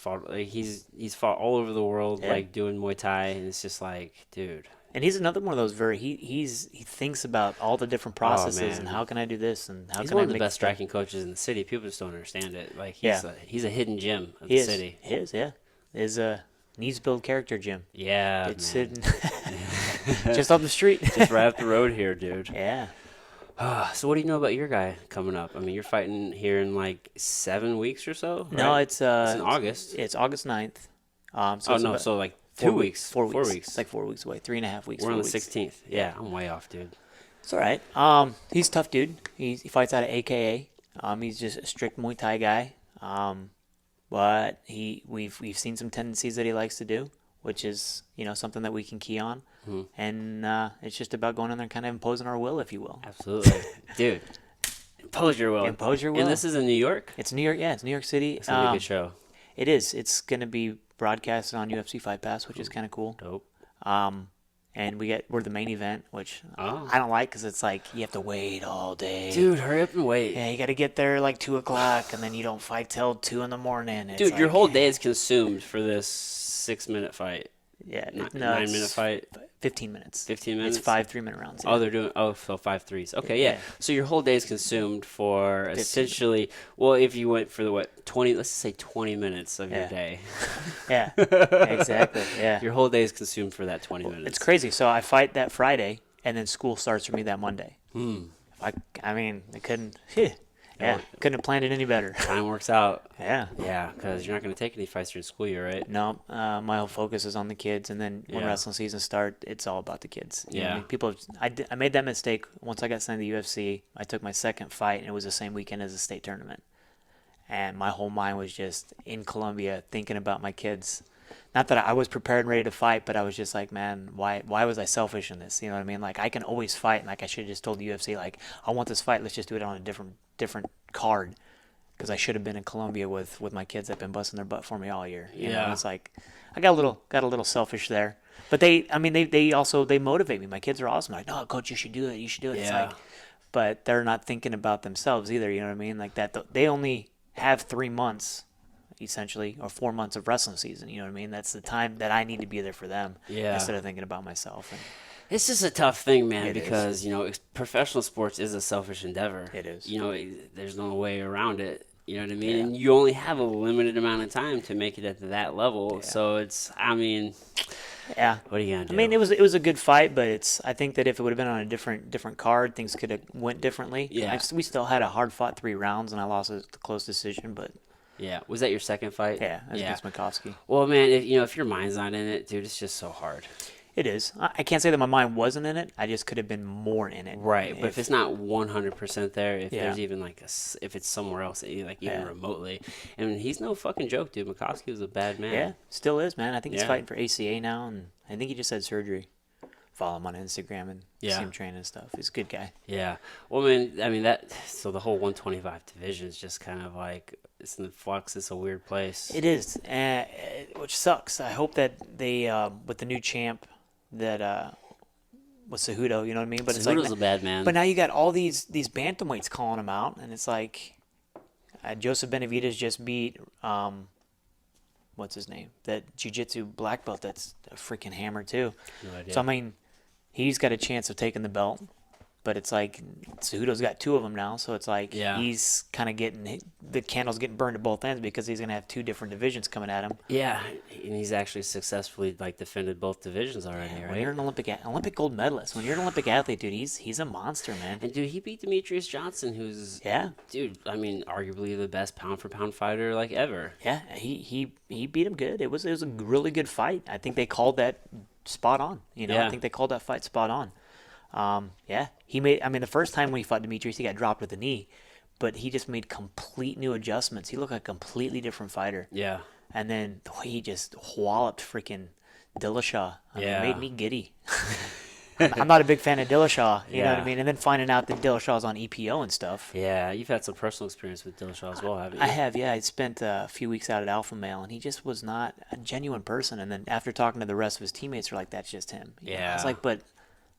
fought all over the world, Yeah. like doing Muay Thai, and it's just like, dude. And he's another one of those he thinks about all the different processes man. and how can I do this and how He's can one I of the make best this better. striking coaches in the city. People just don't understand it. Like Yeah. he's a hidden gem of He the is. city. He is, yeah. Is needs build character gym. Yeah, It's man. hidden just up the street. Just right up the road here, dude. Yeah. So what do you know about your guy coming up? I mean, you're fighting here in like 7 weeks or so, No, right? it's in August. It's August 9th. Oh it's no, about so like 4 2 weeks. 4 weeks. 4 weeks. It's like 4 weeks away. 3.5 weeks. We're on 4 the weeks. 16th. Yeah, I'm way off, dude. It's all right. He's a tough dude. He fights out of AKA. He's just a strict Muay Thai guy. But we've seen some tendencies that he likes to do, which is, you know, something that we can key on. Mm-hmm. And it's just about going in there and kind of imposing our will, if you will. Absolutely, dude. Impose your will. Impose your will. And this is in New York. It's New York. Yeah, it's New York City. It's gonna be a good show. It is. It's gonna be broadcasted on UFC Fight Pass, which is kind of cool. Dope. And we're the main event, which Oh. I don't like because it's like you have to wait all day. Dude, hurry up and wait. Yeah, you got to get there like 2:00, and then you don't fight till 2 in the morning. It's Dude, your like- whole day is consumed for this 6-minute fight. Yeah, no, 9-minute it's fight. 15 minutes. 15 minutes? It's 5 3-minute rounds. Oh, they're doing so 5 threes. Okay, yeah. Yeah. So your whole day is consumed for essentially, well, if you went for the 20, let's say 20 minutes of your Yeah. day. Yeah, exactly. Yeah, Your whole day is consumed for that 20 minutes. it's crazy. So I fight that Friday, and then school starts for me that Monday. I mean, I couldn't. Yeah, couldn't have planned it any better. Time works out. Yeah. Yeah, because you're not going to take any fights during school year, right? No, my whole focus is on the kids, and then when Yeah. wrestling season starts, it's all about the kids. You know what I Yeah. mean? People, I made that mistake once I got signed to the UFC. I took my second fight, and it was the same weekend as the state tournament, and my whole mind was just in Colombia thinking about my kids. Not that I was prepared and ready to fight, but I was just like, man, why was I selfish in this? You know what I mean? Like, I can always fight, and like I should have just told the UFC, like, I want this fight. Let's just do it on a different card, because I should have been in Colombia with my kids that've been busting their butt for me all year. You know, it's like I got a little selfish there. But they also motivate me. My kids are awesome. Like, no, coach, you should do it. You should do it. It's like, but they're not thinking about themselves either. You know what I mean? Like that. They only have 3 months, essentially, or 4 months of wrestling season. You know what I mean? That's the time that I need to be there for them. Yeah. Instead of thinking about myself. And it's just a tough thing, man, It because, is. you know, professional sports is a selfish endeavor. It is. You know, there's no way around it. You know what I mean? Yeah. And you only have a limited amount of time to make it at that level. Yeah. So it's, I mean, yeah. what are you going to do? I mean, it was a good fight, but I think that if it would have been on a different card, things could have went differently. Yeah. We still had a hard fought 3 rounds, and I lost a close decision, but Yeah. Was that your second fight? yeah, as against Makovsky. Well, man, if your mind's not in it, dude, it's just so hard. It is. I can't say that my mind wasn't in it. I just could have been more in it. Right, but if it's not 100% there, if Yeah. there's even like if it's somewhere else, like even Yeah. remotely, and he's no fucking joke, dude. Makovsky was a bad man. Yeah, still is, man. I think he's Yeah. fighting for ACA now, and I think he just had surgery. Follow him on Instagram and Yeah. see him training and stuff. He's a good guy. Yeah. Well, man, I mean so the whole 125 division is just kind of like it's in flux. It's a weird place. It is, which sucks. I hope that they, with the new champ, that was Cejudo, you know what I mean? But it's Cejudo's like, a bad man. but now you got all these bantamweights calling him out, and it's like Joseph Benavidez just beat what's his name? That jiu-jitsu black belt that's a freaking hammer too. No idea. So I mean, he's got a chance of taking the belt, but it's like Cejudo's got 2 of them now, so it's like Yeah. he's kind of getting the candle's getting burned at both ends because he's gonna have 2 different divisions coming at him. Yeah, and he's actually successfully like defended both divisions already, When right? you're an Olympic gold medalist, when you're an Olympic athlete, dude, he's a monster, man. And dude, he beat Demetrius Johnson, who's Yeah, dude, I mean, arguably the best pound for pound fighter like ever. yeah, he beat him good. It was a really good fight. I think they called that spot on. You know, Yeah. I think they called that fight spot on. Yeah, he made. I mean, the first time when he fought Demetrius, he got dropped with a knee, but he just made complete new adjustments. He looked like a completely different fighter. Yeah. And then the way he just walloped freaking Dillashaw, I mean, Yeah. it made me giddy. I'm not a big fan of Dillashaw, you know what I Yeah. mean? And then finding out that Dillashaw's on EPO and stuff. Yeah, you've had some personal experience with Dillashaw as well, haven't you? I have, yeah. I spent a few weeks out at Alpha Male, and he just was not a genuine person. And then after talking to the rest of his teammates, they're like, that's just him. You know? I was Yeah. like, but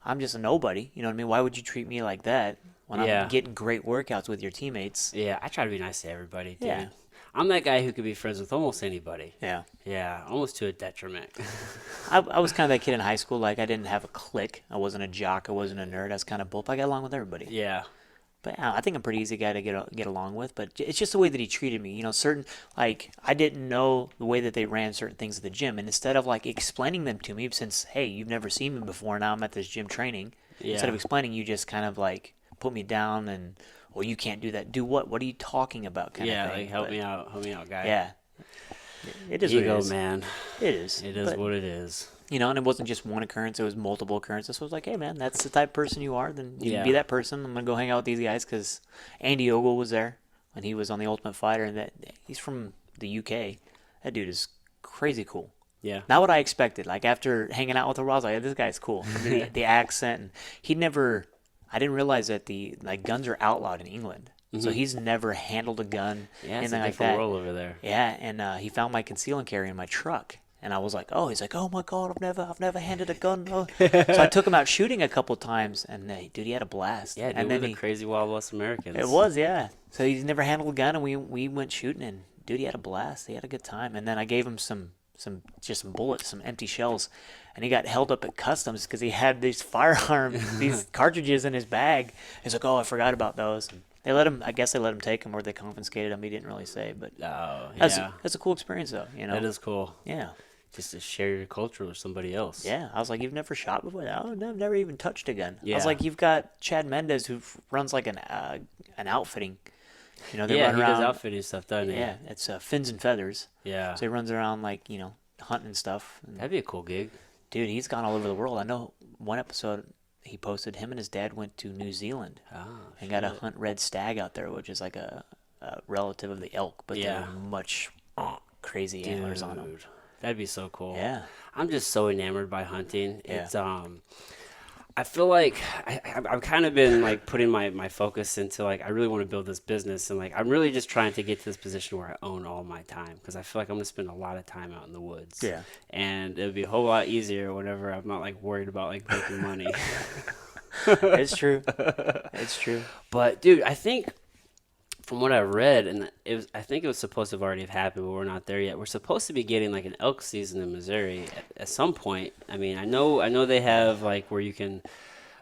I'm just a nobody. You know what I mean? Why would you treat me like that when Yeah. I'm getting great workouts with your teammates? Yeah, I try to be nice to everybody, dude. Yeah. I'm that guy who could be friends with almost anybody. Yeah. Yeah, almost to a detriment. I was kind of that kid in high school. Like, I didn't have a clique. I wasn't a jock. I wasn't a nerd. I was kind of both. I got along with everybody. Yeah. But I think I'm a pretty easy guy to get along with. But it's just the way that he treated me. You know, like, I didn't know the way that they ran certain things at the gym. And instead of, like, explaining them to me, since, hey, you've never seen me before, now I'm at this gym training. Yeah. Instead of explaining, you just kind of, like, put me down and, well, you can't do that. Do what? What are you talking about kind Yeah, of thing. like help me out, guy. Yeah. It is what it Ego, is. man. It is. It is But, what it is. you know, and it wasn't just one occurrence, it was multiple occurrences. So it was like, hey, man, that's the type of person you are. Then you Yeah. be that person. I'm going to go hang out with these guys because Andy Ogle was there when he was on The Ultimate Fighter. And he's from the UK. That dude is crazy cool. Yeah. Not what I expected. Like, after hanging out with him, I was like, this guy's cool. The accent. And I didn't realize that the guns are outlawed in England. So he's never handled a gun, Yeah, it's anything a like different that. world over there. Yeah, and he found my conceal and carry in my truck, and I was like, "Oh," he's like, "Oh my God, I've never handled a gun." Oh. So I took him out shooting a couple times, and dude, he had a blast. Yeah, dude, and we're then the crazy Wild West Americans. it was, yeah. So he's never handled a gun, and we went shooting, and dude, he had a blast. He had a good time, and then I gave him some bullets, some empty shells, and he got held up at customs because he had these firearms, these cartridges in his bag. He's like, "Oh, I forgot about those." They let him. I guess they let him take them, or they confiscated them. He didn't really say, but Oh, that's yeah. that's a cool experience, though. You know, That is cool. yeah. Just to share your culture with somebody else. Yeah, I was like, you've never shot before? No, I've never even touched a gun. I Yeah. was like, you've got Chad Mendez who runs like an outfitting They Yeah, run he does around. outfitting stuff, doesn't he? Yeah, it's fins and feathers. Yeah. So he runs around like hunting and stuff. And, That'd be a cool gig. dude, he's gone all over the world. I know one episode he posted him and his dad went to New Zealand Oh, and got to shit. hunt red stag out there, which is like a relative of the elk, but Yeah. they're much crazy antlers on them. Dude, that'd be so cool. Yeah. I'm just so enamored by hunting. Yeah. It's I feel like I've kind of been like putting my focus into like I really want to build this business, and like I'm really just trying to get to this position where I own all my time, because I feel like I'm gonna spend a lot of time out in the woods. Yeah. And it would be a whole lot easier whenever I'm not like worried about like making money. It's true. It's true. But dude, I think from what I've read, and I think it was supposed to have already have happened, but we're not there yet. We're supposed to be getting like an elk season in Missouri at some point. I mean, I know they have like where you can,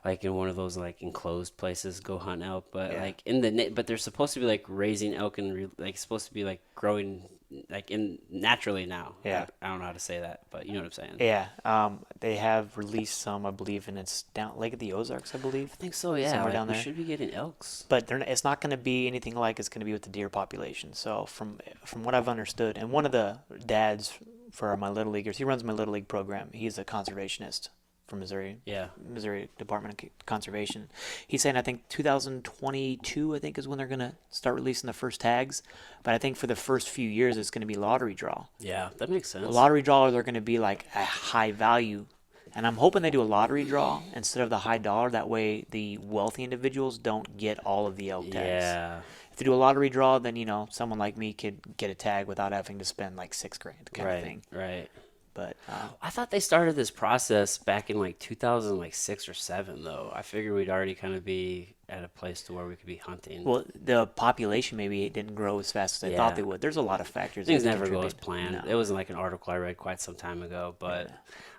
like in one of those like enclosed places, go hunt elk, but Yeah. like but they're supposed to be like raising elk and like supposed to be like growing like in naturally now. Yeah. I don't know how to say that, but you know what I'm saying. Yeah. They have released some, I believe, and it's down Lake of the Ozarks, I believe. I think so. Yeah, Somewhere like, down we there. should be getting elks. But it's not going to be anything like it's going to be with the deer population. So from what I've understood, and one of the dads for my little leaguers, he runs my little league program. He's a conservationist from Missouri. Yeah. Missouri Department of Conservation. He's saying I think 2022 I think is when they're going to start releasing the first tags. But I think for the first few years it's going to be lottery draw. Yeah, that makes sense. The lottery draw are going to be like a high value. And I'm hoping they do a lottery draw instead of the high dollar. That way the wealthy individuals don't get all of the elk tags. Yeah. If they do a lottery draw, then, someone like me could get a tag without having to spend like $6,000 kind of thing. Right. But I thought they started this process back in like 2006 or 7 though. I figured we'd already kind of be at a place to where we could be hunting. well, the population maybe didn't grow as fast as they thought Yeah. they would. There's a lot of factors. Things that never go as contribute. planned. No. It wasn't like an article I read quite some time ago, but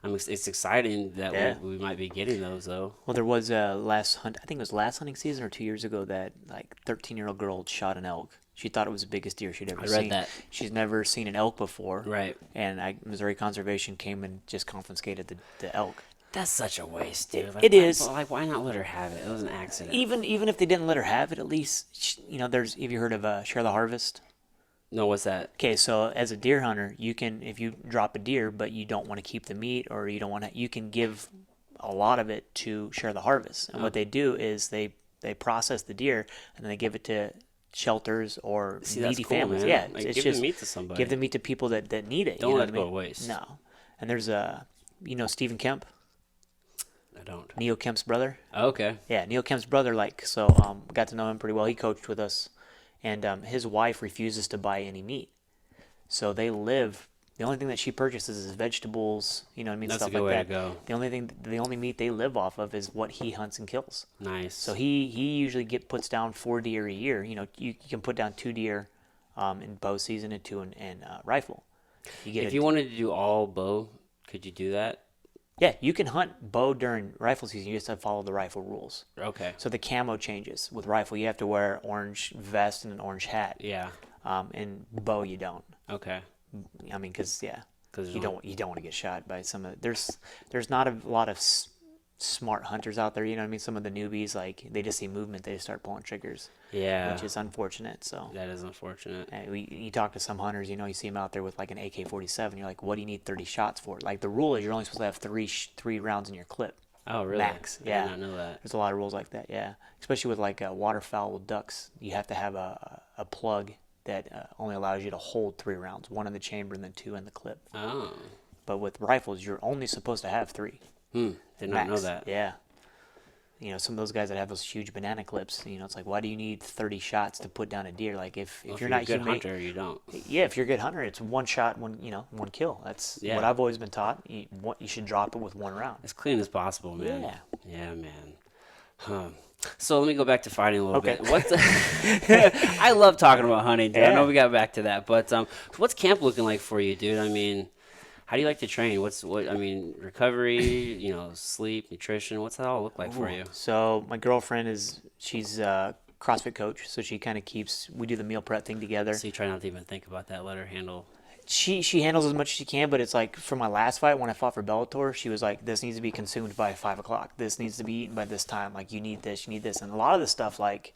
it's exciting that Yeah. we might be getting those though. Well, there was a last hunt. I think it was last hunting season or 2 years ago that like 13-year-old girl shot an elk. She thought it was the biggest deer she'd ever I seen. read that. She's never seen an elk before. Right. And Missouri Conservation came and just confiscated the elk. That's such a waste, dude. It is. Why not let her have it? It was an accident. Even if they didn't let her have it, at least there's. Have you heard of Share the Harvest? No, what's that? Okay, so as a deer hunter, you can, if you drop a deer but you don't want to keep the meat or you don't want to, you can give a lot of it to Share the Harvest. And what they do is they process the deer and then they give it to shelters or See, that's needy cool, families. man. Yeah, Like, it's give just the meat to somebody. give the meat to people that need it. Don't you know let what it I go mean? to waste. No. And there's Stephen Kemp, I don't. Neil Kemp's brother. Okay. Yeah, Neil Kemp's brother, got to know him pretty well. He coached with us, and his wife refuses to buy any meat. So they live. The only thing that she purchases is vegetables. You know what I mean? That's Stuff a good like way that. to go. The only meat they live off of is what he hunts and kills. Nice. So he usually puts down 4 deer a year. You can put down 2 deer in bow season and 2 in rifle. If you wanted to do all bow, could you do that? Yeah, you can hunt bow during rifle season. You just have to follow the rifle rules. Okay. So the camo changes. With rifle, you have to wear orange vest and an orange hat. Yeah. In bow, you don't. Okay. I mean, because Because you don't want to get shot by some of. There's not a lot of smart hunters out there. You know what I mean? Some of the newbies, like they just see movement, they just start pulling triggers. Yeah. Which is unfortunate. So That is unfortunate. you talk to some hunters, you see them out there with like an AK-47. You're like, what do you need 30 shots for? Like the rule is you're only supposed to have three rounds in your clip. Oh, really? Max. Yeah. I did not know that. There's a lot of rules like that. Yeah, especially with like waterfowl with ducks, you have to have a plug that only allows you to hold 3 rounds, 1 in the chamber and then 2 in the clip. Oh. But with rifles, you're only supposed to have 3. Did not know that. Yeah. Some of those guys that have those huge banana clips, it's like, why do you need 30 shots to put down a deer? Like if you're not a good humane, hunter, you don't. yeah, if you're a good hunter, it's 1 shot, one kill. That's what I've always been taught. You should drop it with 1 round. As clean as possible, man. Yeah. Yeah, man. Huh. So let me go back to fighting a little Okay. bit. I love talking about hunting, dude. I Yeah. know we got back to that, but what's camp looking like for you, dude? I mean, how do you like to train? Recovery, sleep, nutrition. What's that all look like for you? So my girlfriend she's a CrossFit coach, so she kind of we do the meal prep thing together. So you try not to even think about that. Let her handle. She handles as much as she can, but it's like for my last fight when I fought for Bellator, she was like, this needs to be consumed by 5 o'clock. This needs to be eaten by this time. Like you need this, and a lot of the stuff like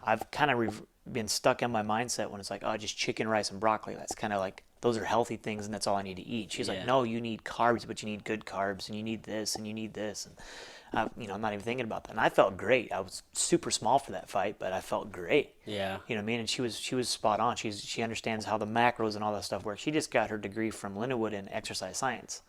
I've kind of been stuck in my mindset when it's like, oh, just chicken, rice, and broccoli. That's kind of like, those are healthy things and that's all I need to eat. She's like, Yeah. no, you need carbs, but you need good carbs and you need this and you need this. And I'm not even thinking about that. And I felt great. I was super small for that fight, but I felt great. Yeah. You know what I mean? And she was spot on. She understands how the macros and all that stuff works. She just got her degree from Lindenwood in exercise science.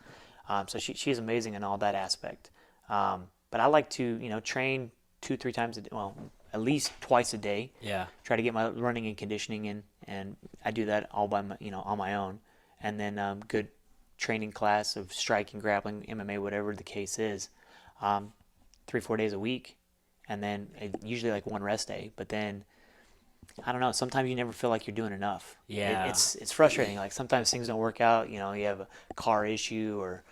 So she's amazing in all that aspect. But I like to, train 2-3 times a day. Well, at least twice a day. Yeah. Try to get my running and conditioning in, and I do that all by on my own. And then good training class of striking, grappling, MMA, whatever the case is, 3-4 days a week, and then usually like one rest day. But then I don't know. Sometimes you never feel like you're doing enough. Yeah. It's frustrating. Like sometimes things don't work out. You have a car issue or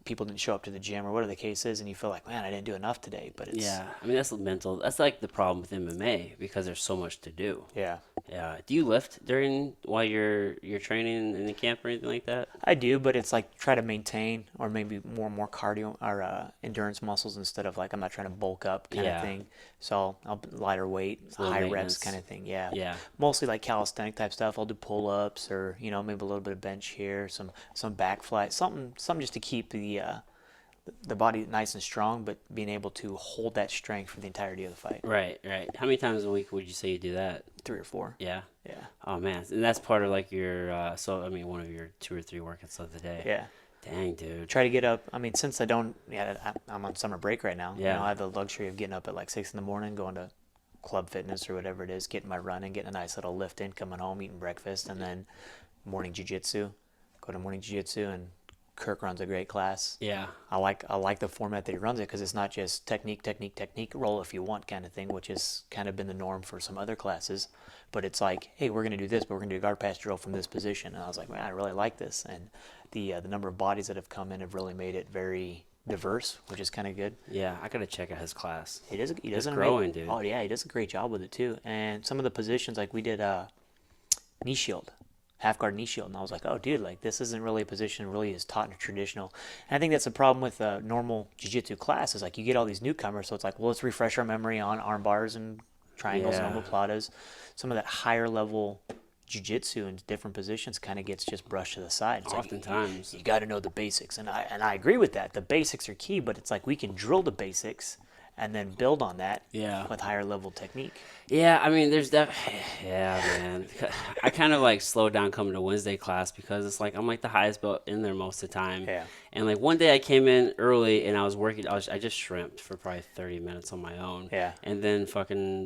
people didn't show up to the gym or whatever the case is, and you feel like, man, I didn't do enough today. But it's Yeah. I mean, that's mental. That's like the problem with MMA because there's so much to do. yeah. Yeah. Do you lift while you're training in the camp or anything like that? I do, but it's like try to maintain or maybe more cardio or endurance muscles instead of like I'm not trying to bulk up kind of thing. So I'll lighter weight, low high maintenance. reps kind of thing. Yeah. Yeah. Mostly like calisthenic type stuff. I'll do pull ups or maybe a little bit of bench here, some back flight, something just to keep the body nice and strong, but being able to hold that strength for the entirety of the fight. Right. Right. How many times a week would you say you do that? 3 or 4. Yeah. Yeah. Oh man, and that's part of like your one of your 2 or 3 workouts of the day. Yeah. Dang, dude. Try to get up. I mean, since I'm on summer break right now. Yeah. I have the luxury of getting up at like 6 in the morning, going to Club Fitness or whatever it is, getting my run and getting a nice little lift in, coming home, eating breakfast, and then morning jiu-jitsu. Go to morning jiu-jitsu, and Kirk runs a great class. Yeah. I like the format that he runs it because it's not just technique, roll if you want kind of thing, which has kind of been the norm for some other classes. But it's like, hey, we're going to do this, but we're going to do a guard pass drill from this position. And I was like, man, I really like this. And the number of bodies that have come in have really made it very diverse, which is kind of good. Yeah, I gotta check out his class. He does It's growing, dude. Oh yeah, he does a great job with it too. And some of the positions, like we did knee shield, half guard knee shield, and I was like, oh dude, like this isn't really a position really is taught in a traditional. And I think that's the problem with a normal jiu-jitsu class is like you get all these newcomers, so it's like, well, let's refresh our memory on arm bars and triangles and omoplatas. Some of that higher level jiu-jitsu in different positions kind of gets just brushed to the side. It's Oftentimes. like, you got to know the basics, and I agree with that. The basics are key, but it's like we can drill the basics and then build on that with higher level technique. Yeah, I mean, yeah, man. I kind of like slowed down coming to Wednesday class because it's like I'm like the highest belt in there most of the time. Yeah. And like one day I came in early and I was working. I just shrimped for probably 30 minutes on my own. Yeah. And then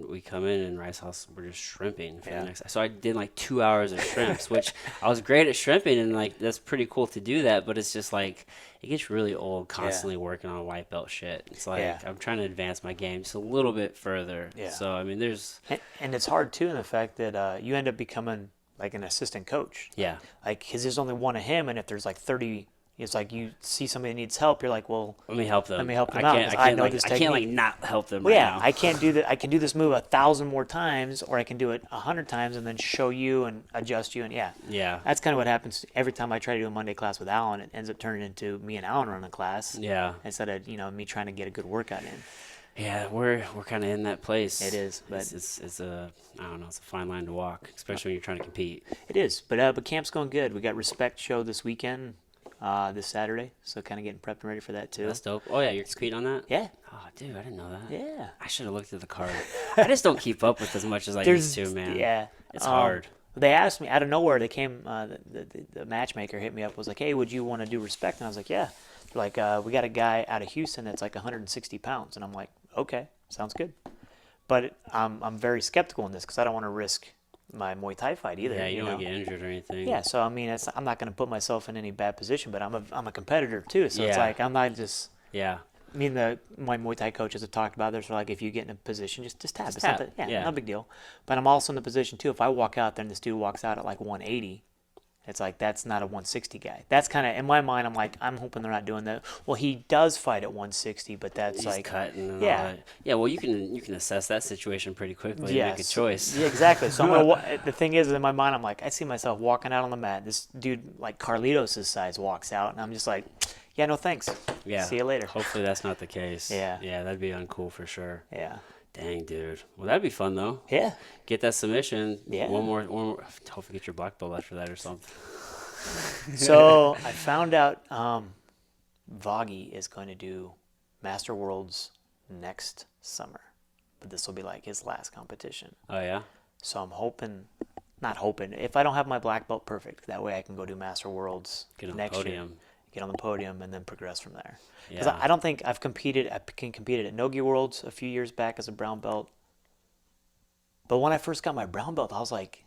we come in and Rice House we're just shrimping for the next. So I did like 2 hours of shrimps, which I was great at shrimping and like that's pretty cool to do that. But it's just like it gets really old constantly working on white belt shit. It's like I'm trying to advance my game just a little bit further. Yeah. So I mean, and it's hard too in the fact that you end up becoming like an assistant coach. Yeah. Like, because there's only one of him, and if there's like 30, it's like you see somebody that needs help, you're like, well, let me help them. Let me help them out. I know this technique. I can't like not help them. Well, right yeah, now. I can't do that. I can do this move 1,000 more times, or I can do it 100 times and then show you and adjust you. And yeah, that's kind of what happens every time I try to do a Monday class with Alan. It ends up turning into me and Alan running a class. Yeah. Instead of me trying to get a good workout in. Yeah, we're kind of in that place. It is, but it's a I don't know, it's a fine line to walk, especially when you're trying to compete. It is, but camp's going good. We got Respect show this weekend, this Saturday, so kind of getting prepped and ready for that too. That's dope. Oh yeah, you're competing on that? Yeah. Oh dude, I didn't know that. Yeah. I should have looked at the card. I just don't keep up with as much as I used to, man. Yeah. It's hard. They asked me out of nowhere. They came. The matchmaker hit me up. Was like, "Hey, would you want to do Respect?" And I was like, "Yeah." They're like, we got a guy out of Houston that's like 160 pounds, and I'm like, "Okay, sounds good." But I'm very skeptical in this because I don't want to risk my Muay Thai fight either. Yeah, you don't want to get injured or anything. Yeah, so I mean, I'm not going to put myself in any bad position, but I'm a competitor too. So it's like I'm not just. Yeah. I mean, my Muay Thai coaches have talked about this. Like, if you get in a position, just tap. Just tap. Yeah, no big deal. But I'm also in the position too. If I walk out there and this dude walks out at like 180, it's like that's not a 160 guy. That's kind of in my mind. I'm like, I'm hoping they're not doing that. Well, he does fight at 160, but that's He's like cutting. And yeah, all that. Yeah. Well, you can assess that situation pretty quickly. Yeah, And make a choice. Yeah, exactly. So I'm gonna. The thing is, in my mind, I'm like, I see myself walking out on the mat. This dude, like Carlitos' size, walks out, and I'm just like, yeah, no thanks. Yeah. See you later. Hopefully that's not the case. Yeah. Yeah, that'd be uncool for sure. Yeah. Dang, dude. Well, that'd be fun though. Yeah. Get that submission. Yeah. One more. Hopefully, get your black belt after that or something. So I found out Vagi is going to do Master Worlds next summer, but this will be like his last competition. Oh yeah. So I'm hoping, not hoping, if I don't have my black belt, perfect. That way I can go do Master Worlds Get on the next year, podium. get on the podium, and then progress from there. Because Yeah. I don't think I've competed. I competed at Nogi Worlds a few years back as a brown belt. But when I first got my brown belt, I was like,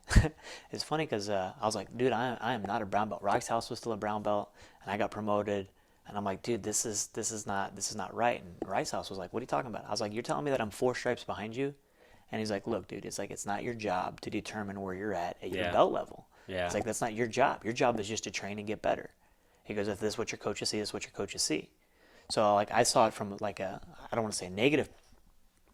it's funny because I was like, dude, I am not a brown belt. Rice House was still a brown belt, and I got promoted. And I'm like, dude, this is not right. And Rice House was like, what are you talking about? I was like, you're telling me that I'm 4 stripes behind you? And he's like, look, dude, it's not your job to determine where you're at your belt level. Yeah. It's like, that's not your job. Your job is just to train and get better. He goes, if this is what your coaches see, this is what your coaches see. So like I saw it from like I don't want to say a negative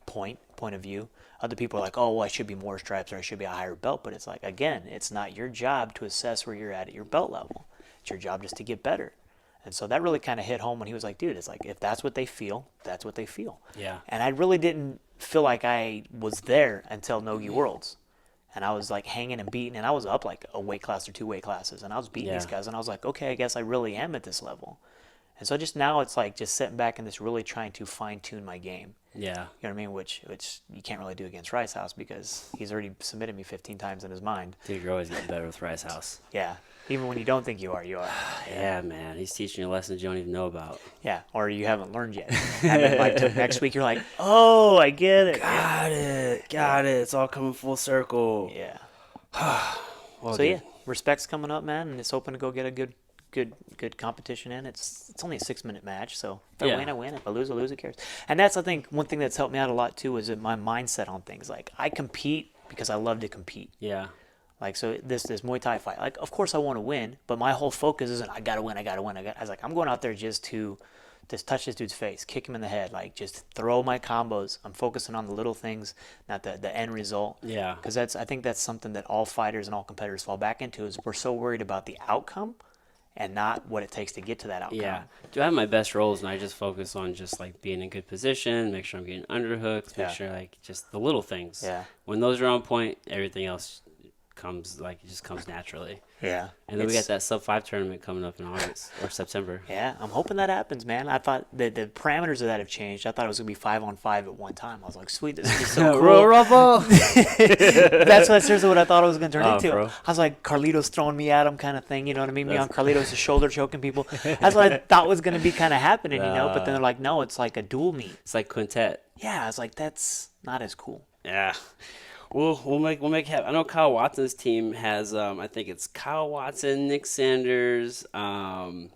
point of view. Other people are like, oh, well, I should be more stripes or I should be a higher belt. But it's like, again, it's not your job to assess where you're at your belt level. It's your job just to get better. And so that really kind of hit home when he was like, dude, it's like, if that's what they feel, that's what they feel. Yeah. And I really didn't feel like I was there until Nogi Worlds. And I was like hanging and beating, and I was up like a weight class or 2 weight classes. And I was beating these guys, and I was like, okay, I guess I really am at this level. And so just now it's like just sitting back and just really trying to fine tune my game. Yeah. You know what I mean? Which you can't really do against Rice House because he's already submitted me 15 times in his mind. Dude, you're always getting better with Rice House. Yeah. Even when you don't think you are, you are. Yeah, man. He's teaching you lessons you don't even know about. Yeah. Or you haven't learned yet. And then like next week you're like, oh, I get it. Got it. It's all coming full circle. Yeah. Well, So dude. yeah, respect's coming up, man, and it's hoping to go get a good competition in. It's only a 6-minute match, so if I win, I win. If I lose, I lose. Who cares? And that's, I think, one thing that's helped me out a lot too is my mindset on things. Like I compete because I love to compete. Yeah. Like so, this Muay Thai fight. Like of course I want to win, but my whole focus isn't I gotta win. I was like, I'm going out there just to touch this dude's face, kick him in the head, like just throw my combos. I'm focusing on the little things, not the end result. Yeah. Because I think that's something that all fighters and all competitors fall back into is we're so worried about the outcome and not what it takes to get to that outcome. Yeah. Do I have my best rolls and I just focus on just like being in good position, make sure I'm getting underhooks, make sure like just the little things. Yeah. When those are on point, everything else comes like it just comes naturally. Yeah. And then we got that sub 5 tournament coming up in August or September. Yeah, I'm hoping that happens, man. I thought the parameters of that have changed. I thought it was gonna be 5-on-5 at one time. I was like, sweet, this is so cool. Royal Rumble. That's seriously what I thought it was gonna turn into. Bro. I was like, Carlito's throwing me at him, kind of thing. You know what I mean? Me on Carlito's shoulder choking people. That's what I thought was gonna be kind of happening, you know. But then they're like, no, it's like a dual meet. It's like quintet. Yeah, I was like, that's not as cool. Yeah. We'll make happen. I know Kyle Watson's team has I think it's Kyle Watson, Nick Sanders, Josh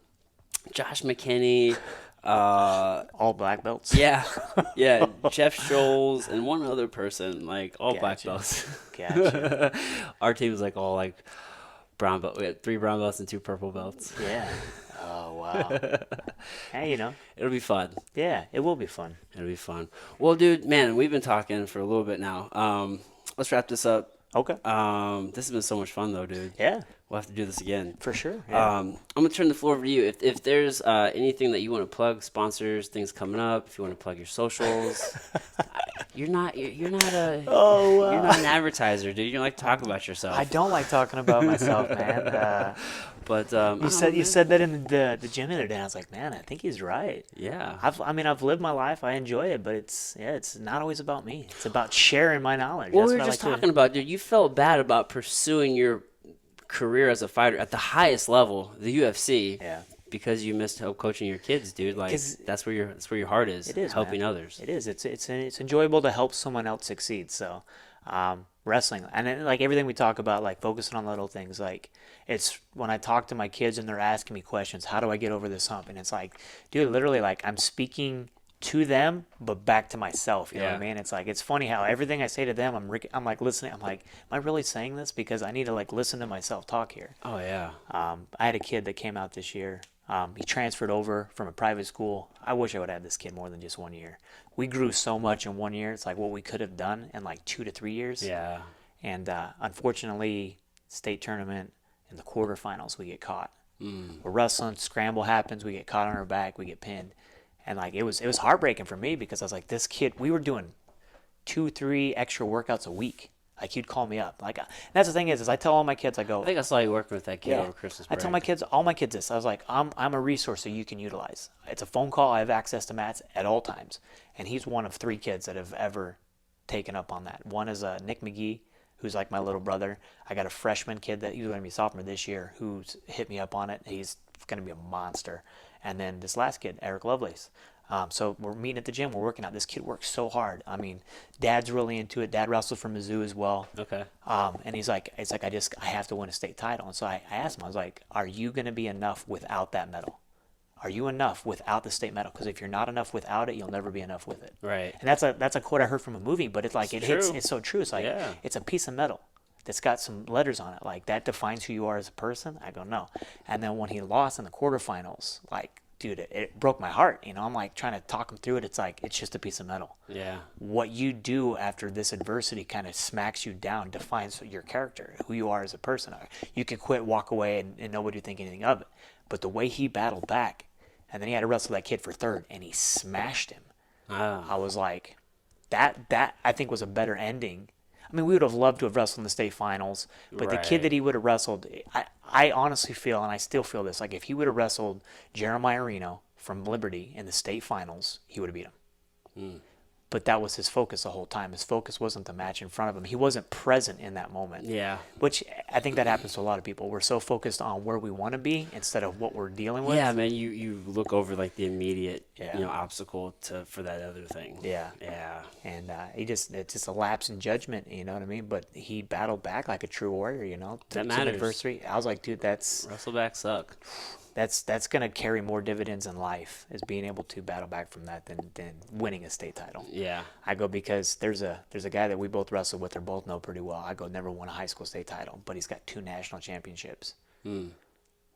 McKinney, All black belts. yeah, Jeff Scholes and one other person, like all black belts. Gotcha. Our team is like all like brown belt. We had 3 brown belts and 2 purple belts. Yeah. Oh wow. Hey, you know. It'll be fun. Yeah, it will be fun. It'll be fun. Well, dude, man, we've been talking for a little bit now. Let's wrap this up. Okay. This has been so much fun, though, dude. Yeah. We'll have to do this again. For sure. Yeah. I'm gonna turn the floor over to you. If there's anything that you want to plug, sponsors, things coming up, if you want to plug your socials, you're not a you're not an advertiser, dude. You don't like to talk about yourself. I don't like talking about myself, man. But you said that in the gym the other day. And I was like, man, I think he's right. yeah. I've lived my life. I enjoy it, but it's not always about me. It's about sharing my knowledge. Well, That's we were what I just like to talking about, dude. You felt bad about pursuing your career as a fighter at the highest level, the UFC. Yeah. Because you missed help coaching your kids, dude. Like 'Cause that's where your heart is. It is helping man. others. It is. It's enjoyable to help someone else succeed. So, wrestling and then, like everything we talk about, like focusing on little things. Like it's when I talk to my kids and they're asking me questions, how do I get over this hump? And it's like, dude, literally, like I'm speaking to them, but back to myself. You know what I mean? It's like it's funny how everything I say to them, I'm like listening. I'm like, am I really saying this? Because I need to like listen to myself talk here. Oh yeah. I had a kid that came out this year. He transferred over from a private school. I wish I would have had this kid more than just 1 year. We grew so much in 1 year. It's like what we could have done in like 2 to 3 years. Yeah. And unfortunately, state tournament in the quarterfinals, we get caught. We're wrestling, scramble happens, we get caught on our back, we get pinned. And like it was heartbreaking for me because I was like, this kid, we were doing 2-3 extra workouts a week. Like, he'd call me up. Like, that's the thing is I tell all my kids, I go, I think I saw you working with that kid over Christmas I break. tell my kids, all my kids this. I was like, I'm a resource that you can utilize. It's a phone call. I have access to mats at all times. And he's one of 3 kids that have ever taken up on that. One is Nick McGee, who's like my little brother. I got a freshman kid that he's going to be a sophomore this year who's hit me up on it. He's going to be a monster. And then this last kid, Eric Lovelace. So we're meeting at the gym. We're working out. This kid works so hard. I mean, Dad's really into it. Dad wrestled for Mizzou as well. Okay. And he's like, I have to win a state title. And so I asked him, I was like, are you going to be enough without that medal? Are you enough without the state medal? Because if you're not enough without it, you'll never be enough with it. Right. And that's a quote I heard from a movie, but it's like it's so true. It's like it's a piece of metal that's got some letters on it. Like, that defines who you are as a person. I go, no. And then when he lost in the quarterfinals, like, dude, it broke my heart. I'm like trying to talk him through it. It's like, it's just a piece of metal. Yeah. What you do after this adversity kind of smacks you down, defines your character, who you are as a person. You can quit, walk away, and nobody would think anything of it. But the way he battled back, and then he had to wrestle that kid for third, and he smashed him. I was like, that I think was a better ending. I mean, we would have loved to have wrestled in the state finals, but the kid that he would have wrestled, I honestly feel, and I still feel this, like, if he would have wrestled Jeremiah Reno from Liberty in the state finals, he would have beat him. But that was his focus the whole time. His focus wasn't the match in front of him. He wasn't present in that moment. Yeah. Which I think that happens to a lot of people. We're so focused on where we want to be instead of what we're dealing with. Yeah, man, you look over like the immediate obstacle for that other thing. Yeah. Yeah. And it's just a lapse in judgment, you know what I mean? But he battled back like a true warrior, That matters. Adversity. I was like, dude, Wrestlebacks suck. That's going to carry more dividends in life, is being able to battle back from that than winning a state title. Yeah. I go, because there's a guy that we both wrestled with or both know pretty well. I go, never won a high school state title, but he's got 2 national championships. Is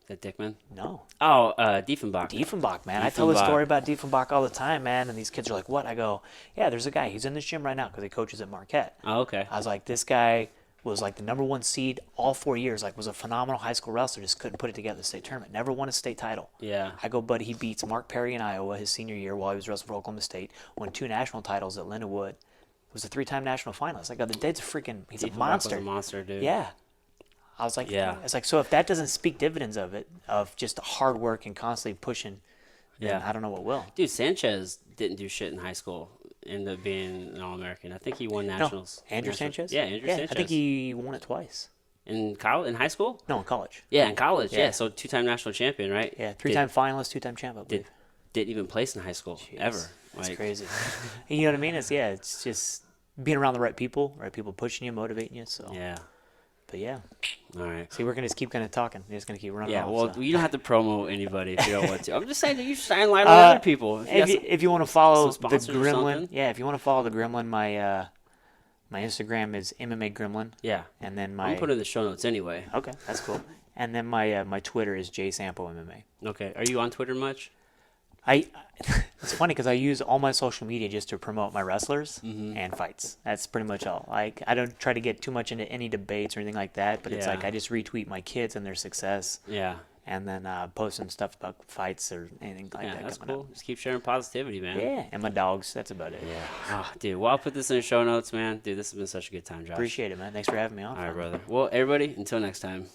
that Dickman? No. Oh, Diefenbach. Diefenbach, man. I tell the story about Diefenbach all the time, man, and these kids are like, what? I go, yeah, there's a guy. He's in this gym right now because he coaches at Marquette. Oh, okay. I was like, this guy was like the number 1 seed all 4 years, like was a phenomenal high school wrestler, just couldn't put it together in the state tournament, never won a state title. Yeah. I go, but he beats Mark Perry in Iowa his senior year while he was wrestling for Oklahoma State, won 2 national titles at Lindenwood, was a 3-time national finalist. I go, the dude's he's a monster. Was a monster, dude. Yeah. I was like, it's like, so if that doesn't speak dividends of just hard work and constantly pushing, then I don't know what will. Dude, Sanchez didn't do shit in high school. Ended up being an All-American. I think he won nationals. No, Andrew Sanchez? Yeah, Andrew Sanchez. I think he won it twice. In college, in high school? No, in college. Yeah, in college. Yeah, so 2-time national champion, right? Yeah, 3-time finalist, 2-time champ, I believe. Didn't even place in high school ever. That's crazy. You know what I mean? It's just being around the right people pushing you, motivating you. So yeah. But yeah. All right. See, we're gonna just keep kind of talking. We're just gonna keep running. Yeah. off, Well, so. you don't have to promote anybody if you don't want to. I'm just saying that you shine light on other people. If you want to follow the sponsors or Gremlin, something? if you want to follow the Gremlin, my Instagram is MMA Gremlin. Yeah. And then I'm gonna put it in the show notes anyway. Okay, that's cool. And then my Twitter is Sampo MMA. Okay. Are you on Twitter much? It's funny because I use all my social media just to promote my wrestlers and fights. That's pretty much all. Like, I don't try to get too much into any debates or anything like that, but it's like I just retweet my kids and their success. Yeah. And then post some stuff about fights or anything like that. Yeah, that's coming cool. up. Just keep sharing positivity, man. Yeah, and my dogs. That's about it. Yeah. Oh, dude. Well, I'll put this in the show notes, man. Dude, this has been such a good time, Josh. Appreciate it, man. Thanks for having me on. All right, brother. Well, everybody, until next time.